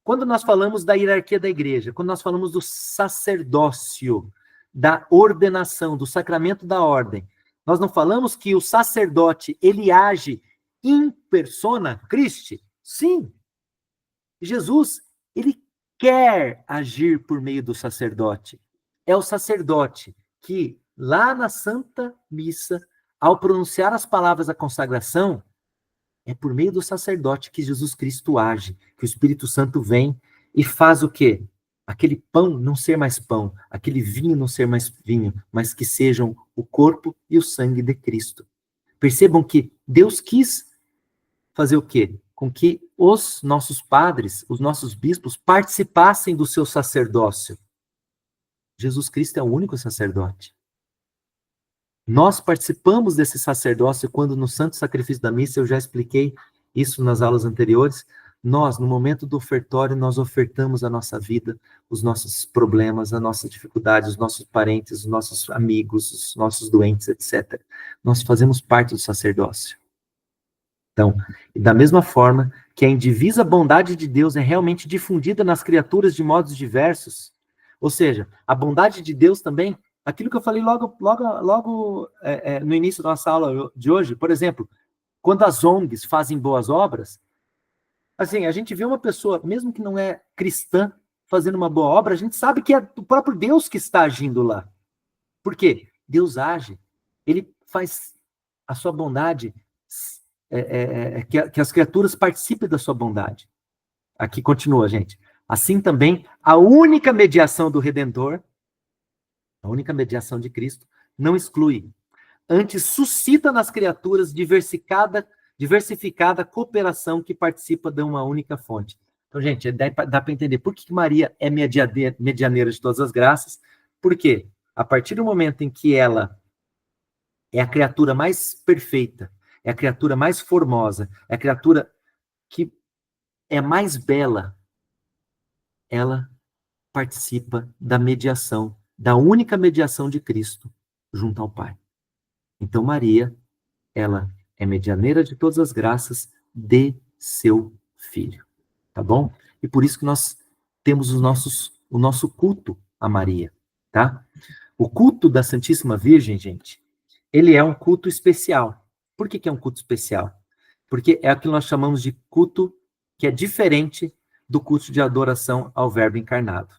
quando nós falamos da hierarquia da igreja, quando nós falamos do sacerdócio, da ordenação, do sacramento da ordem, nós não falamos que o sacerdote, ele age in persona Christi? Sim. Jesus, ele quer agir por meio do sacerdote. É o sacerdote que, lá na Santa Missa, ao pronunciar as palavras da consagração, é por meio do sacerdote que Jesus Cristo age, que o Espírito Santo vem e faz o quê? Aquele pão não ser mais pão, aquele vinho não ser mais vinho, mas que sejam o corpo e o sangue de Cristo. Percebam que Deus quis fazer o quê? Com que os nossos padres, os nossos bispos, participassem do seu sacerdócio. Jesus Cristo é o único sacerdote. Nós participamos desse sacerdócio quando no Santo Sacrifício da Missa, eu já expliquei isso nas aulas anteriores, nós, no momento do ofertório, nós ofertamos a nossa vida, os nossos problemas, as nossas dificuldades, os nossos parentes, os nossos amigos, os nossos doentes, etc. Nós fazemos parte do sacerdócio. Então, da mesma forma que a indivisa bondade de Deus é realmente difundida nas criaturas de modos diversos, ou seja, a bondade de Deus também, aquilo que eu falei logo no início da nossa aula de hoje, por exemplo, quando as ONGs fazem boas obras, assim, a gente vê uma pessoa, mesmo que não é cristã, fazendo uma boa obra, a gente sabe que é o próprio Deus que está agindo lá. Por quê? Deus age, ele faz a sua bondade, que as criaturas participem da sua bondade. Aqui continua, gente. Assim também, a única mediação do Redentor, a única mediação de Cristo, não exclui. Antes, suscita nas criaturas diversificada cooperação que participa de uma única fonte. Então, gente, dá para entender por que Maria é medianeira de todas as graças. Por quê? A partir do momento em que ela é a criatura mais perfeita, é a criatura mais formosa, é a criatura que é mais bela, ela participa da mediação, da única mediação de Cristo junto ao Pai. Então, Maria, ela é medianeira de todas as graças de seu Filho. Tá bom? E por isso que nós temos o nosso culto a Maria, tá? O culto da Santíssima Virgem, gente, ele é um culto especial. Por que é um culto especial? Porque é aquilo que nós chamamos de culto que é diferente do culto de adoração ao Verbo encarnado,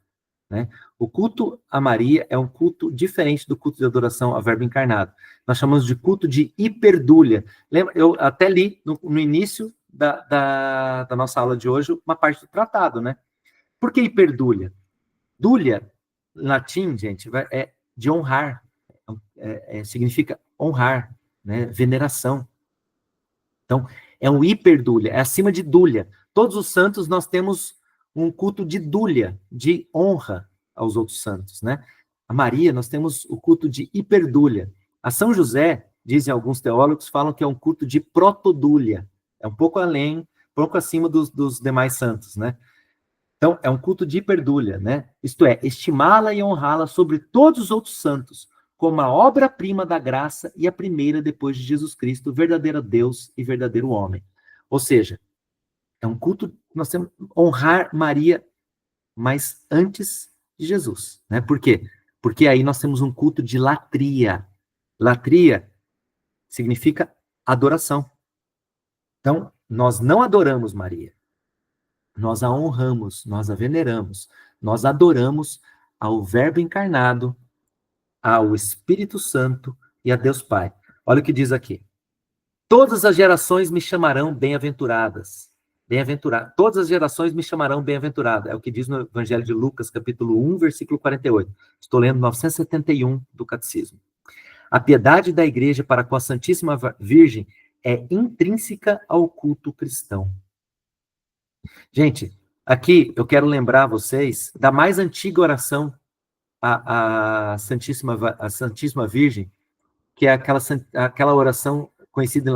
né? O culto a Maria é um culto diferente do culto de adoração ao Verbo encarnado. Nós chamamos de culto de hiperdúlia. Lembra? Eu até li no início da nossa aula de hoje uma parte do tratado, né? Por que hiperdúlia? Dúlia, em latim, gente, é de honrar. Significa honrar, né? Veneração. Então, é um hiperdúlia, é acima de dúlia. Todos os santos nós temos um culto de dúlia, de honra aos outros santos, né? A Maria, nós temos o culto de hiperdúlia. A São José, dizem alguns teólogos, falam que é um culto de protodúlia. É um pouco além, um pouco acima dos demais santos, né? Então, é um culto de hiperdúlia, né? Isto é, estimá-la e honrá-la sobre todos os outros santos, como a obra-prima da graça e a primeira depois de Jesus Cristo, verdadeiro Deus e verdadeiro homem. Ou seja, é um culto, nós temos que honrar Maria, mas antes de Jesus, né? Por quê? Porque aí nós temos um culto de latria. Latria significa adoração. Então, nós não adoramos Maria. Nós a honramos, nós a veneramos, nós adoramos ao Verbo encarnado, ao Espírito Santo e a Deus Pai. Olha o que diz aqui. Todas as gerações me chamarão bem-aventuradas. Todas as gerações me chamarão bem-aventurada. É o que diz no Evangelho de Lucas, capítulo 1, versículo 48. Estou lendo 971 do Catecismo. A piedade da igreja para com a Santíssima Virgem é intrínseca ao culto cristão. Gente, aqui eu quero lembrar vocês da mais antiga oração à Santíssima Virgem, que é aquela oração conhecida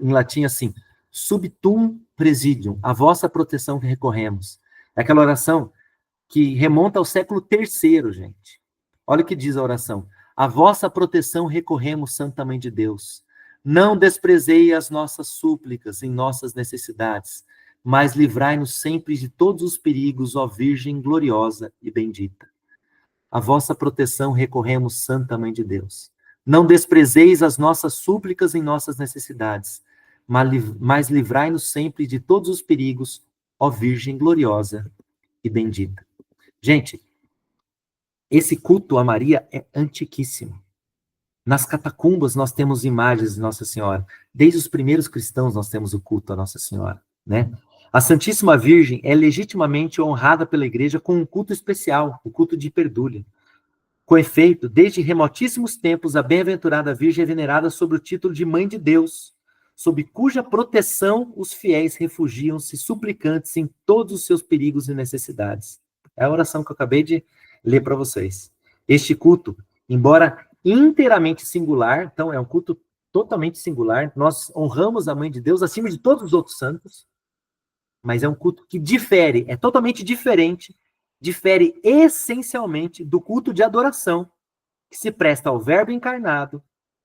em latim assim, sub tuum presidium, a vossa proteção que recorremos. É aquela oração que remonta ao século III, gente. Olha o que diz a oração. A vossa proteção recorremos, Santa Mãe de Deus. Não desprezei as nossas súplicas em nossas necessidades, mas livrai-nos sempre de todos os perigos, ó Virgem gloriosa e bendita. A vossa proteção recorremos, Santa Mãe de Deus. Não desprezeis as nossas súplicas em nossas necessidades, mas livrai-nos sempre de todos os perigos, ó Virgem gloriosa e bendita. Gente, esse culto a Maria é antiquíssimo. Nas catacumbas nós temos imagens de Nossa Senhora. Desde os primeiros cristãos nós temos o culto a Nossa Senhora, né? A Santíssima Virgem é legitimamente honrada pela Igreja com um culto especial, o culto de Hiperdúlia. Com efeito, desde remotíssimos tempos, a bem-aventurada Virgem é venerada sob o título de Mãe de Deus, sob cuja proteção os fiéis refugiam-se suplicantes em todos os seus perigos e necessidades. É a oração que eu acabei de ler para vocês. Este culto, embora inteiramente singular, então é um culto totalmente singular, nós honramos a Mãe de Deus acima de todos os outros santos, mas é um culto que difere, é totalmente diferente, difere essencialmente do culto de adoração que se presta ao Verbo encarnado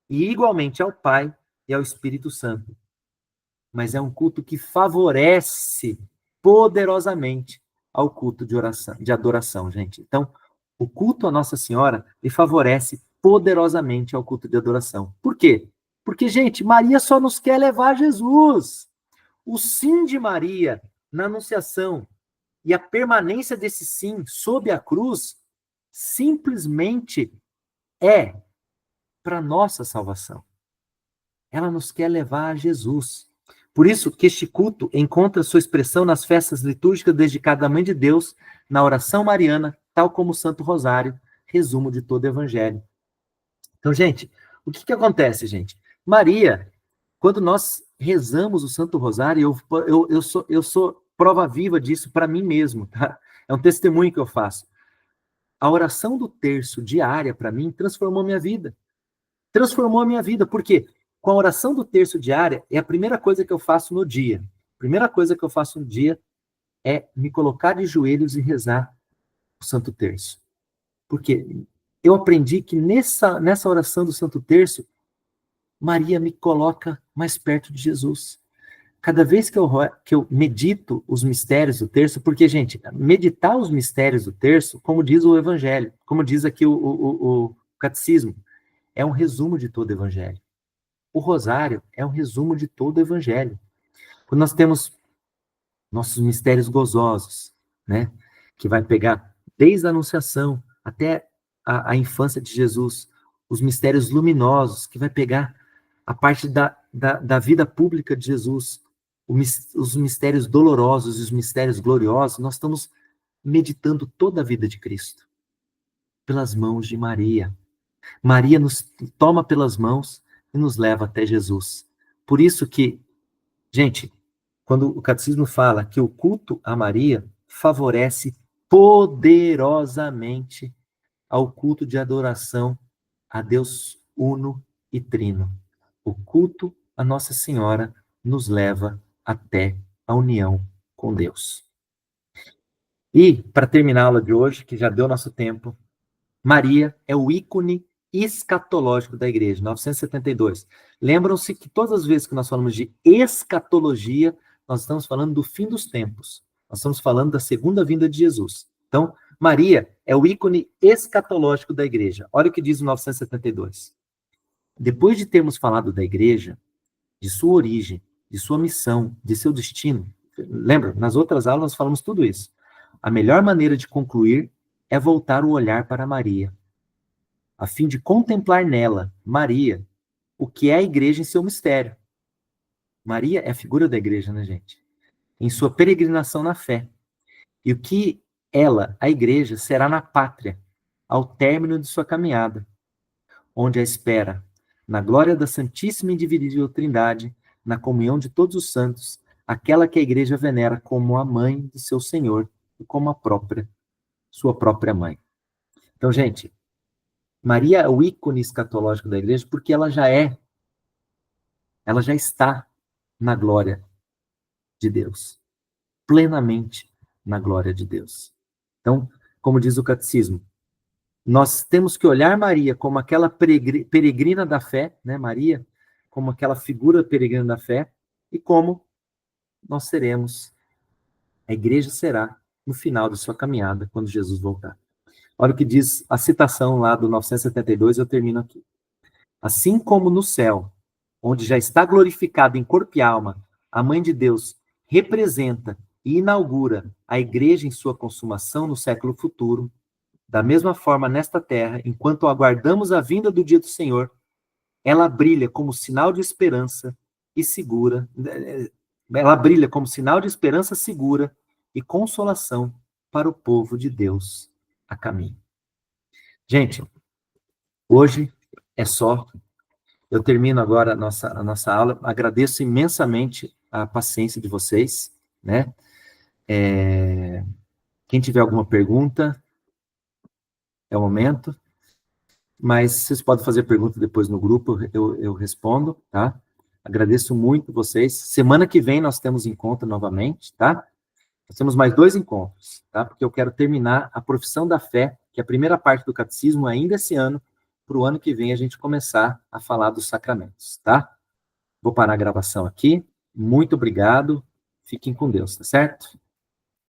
e igualmente ao Pai e ao Espírito Santo. Mas é um culto que favorece poderosamente ao culto de adoração, gente. Então, o culto a Nossa Senhora lhe favorece poderosamente ao culto de adoração. Por quê? Porque, gente, Maria só nos quer levar a Jesus. O sim de Maria na Anunciação e a permanência desse sim sob a cruz simplesmente é para nossa salvação. Ela nos quer levar a Jesus. Por isso que este culto encontra sua expressão nas festas litúrgicas dedicadas à Mãe de Deus, na oração mariana, tal como o Santo Rosário, resumo de todo o Evangelho. Então, gente, o que acontece, gente? Maria, quando nós rezamos o Santo Rosário, eu sou prova viva disso para mim mesmo, tá? É um testemunho que eu faço. A oração do terço diária, para mim, transformou minha vida. Transformou a minha vida. Por quê? Com a oração do terço diária, é a primeira coisa que eu faço no dia. A primeira coisa que eu faço no dia é me colocar de joelhos e rezar o Santo Terço. Porque eu aprendi que nessa oração do Santo Terço, Maria me coloca mais perto de Jesus. Cada vez que eu medito os mistérios do terço, porque, gente, meditar os mistérios do terço, como diz o Evangelho, como diz aqui o Catecismo, é um resumo de todo o Evangelho. O Rosário é um resumo de todo o Evangelho. Quando nós temos nossos mistérios gozosos, né, que vai pegar desde a Anunciação até a infância de Jesus, os mistérios luminosos, que vai pegar a parte da vida pública de Jesus, os mistérios dolorosos e os mistérios gloriosos, nós estamos meditando toda a vida de Cristo, pelas mãos de Maria. Maria nos toma pelas mãos e nos leva até Jesus. Por isso que, gente, quando o Catecismo fala que o culto a Maria favorece poderosamente ao culto de adoração a Deus uno e trino. O culto a Nossa Senhora nos leva até a união com Deus. E, para terminar a aula de hoje, que já deu nosso tempo, Maria é o ícone escatológico da igreja, 972. Lembram-se que todas as vezes que nós falamos de escatologia, nós estamos falando do fim dos tempos. Nós estamos falando da segunda vinda de Jesus. Então, Maria é o ícone escatológico da igreja. Olha o que diz o 972. Depois de termos falado da igreja, de sua origem, de sua missão, de seu destino, lembra? Nas outras aulas nós falamos tudo isso. A melhor maneira de concluir é voltar o olhar para Maria, a fim de contemplar nela, Maria, o que é a igreja em seu mistério. Maria é a figura da igreja, né, gente? Em sua peregrinação na fé. E o que ela, a igreja, será na pátria, ao término de sua caminhada, onde a espera, na glória da Santíssima e Indivisível Trindade, na comunhão de todos os santos, aquela que a igreja venera como a mãe de seu Senhor e como sua própria mãe. Então, gente, Maria é o ícone escatológico da igreja porque ela já está na glória de Deus, plenamente na glória de Deus. Então, como diz o catecismo, nós temos que olhar Maria como aquela peregrina da fé, né, Maria, como aquela figura peregrina da fé, e como nós seremos, a igreja será, no final de sua caminhada, quando Jesus voltar. Olha o que diz a citação lá do 972, eu termino aqui. Assim como no céu, onde já está glorificado em corpo e alma, a Mãe de Deus representa e inaugura a igreja em sua consumação no século futuro, da mesma forma, nesta terra, enquanto aguardamos a vinda do dia do Senhor, ela brilha como sinal de esperança e segura, ela brilha como sinal de esperança segura e consolação para o povo de Deus a caminho. Gente, hoje é só. Eu termino agora a nossa aula. Agradeço imensamente a paciência de vocês, né? Quem tiver alguma pergunta, é o momento. Mas vocês podem fazer pergunta depois no grupo, eu respondo, tá? Agradeço muito vocês. Semana que vem nós temos encontro novamente, tá? Nós temos mais 2 encontros, tá? Porque eu quero terminar a profissão da fé, que é a primeira parte do catecismo, ainda esse ano, para o ano que vem a gente começar a falar dos sacramentos, tá? Vou parar a gravação aqui. Muito obrigado. Fiquem com Deus, tá certo?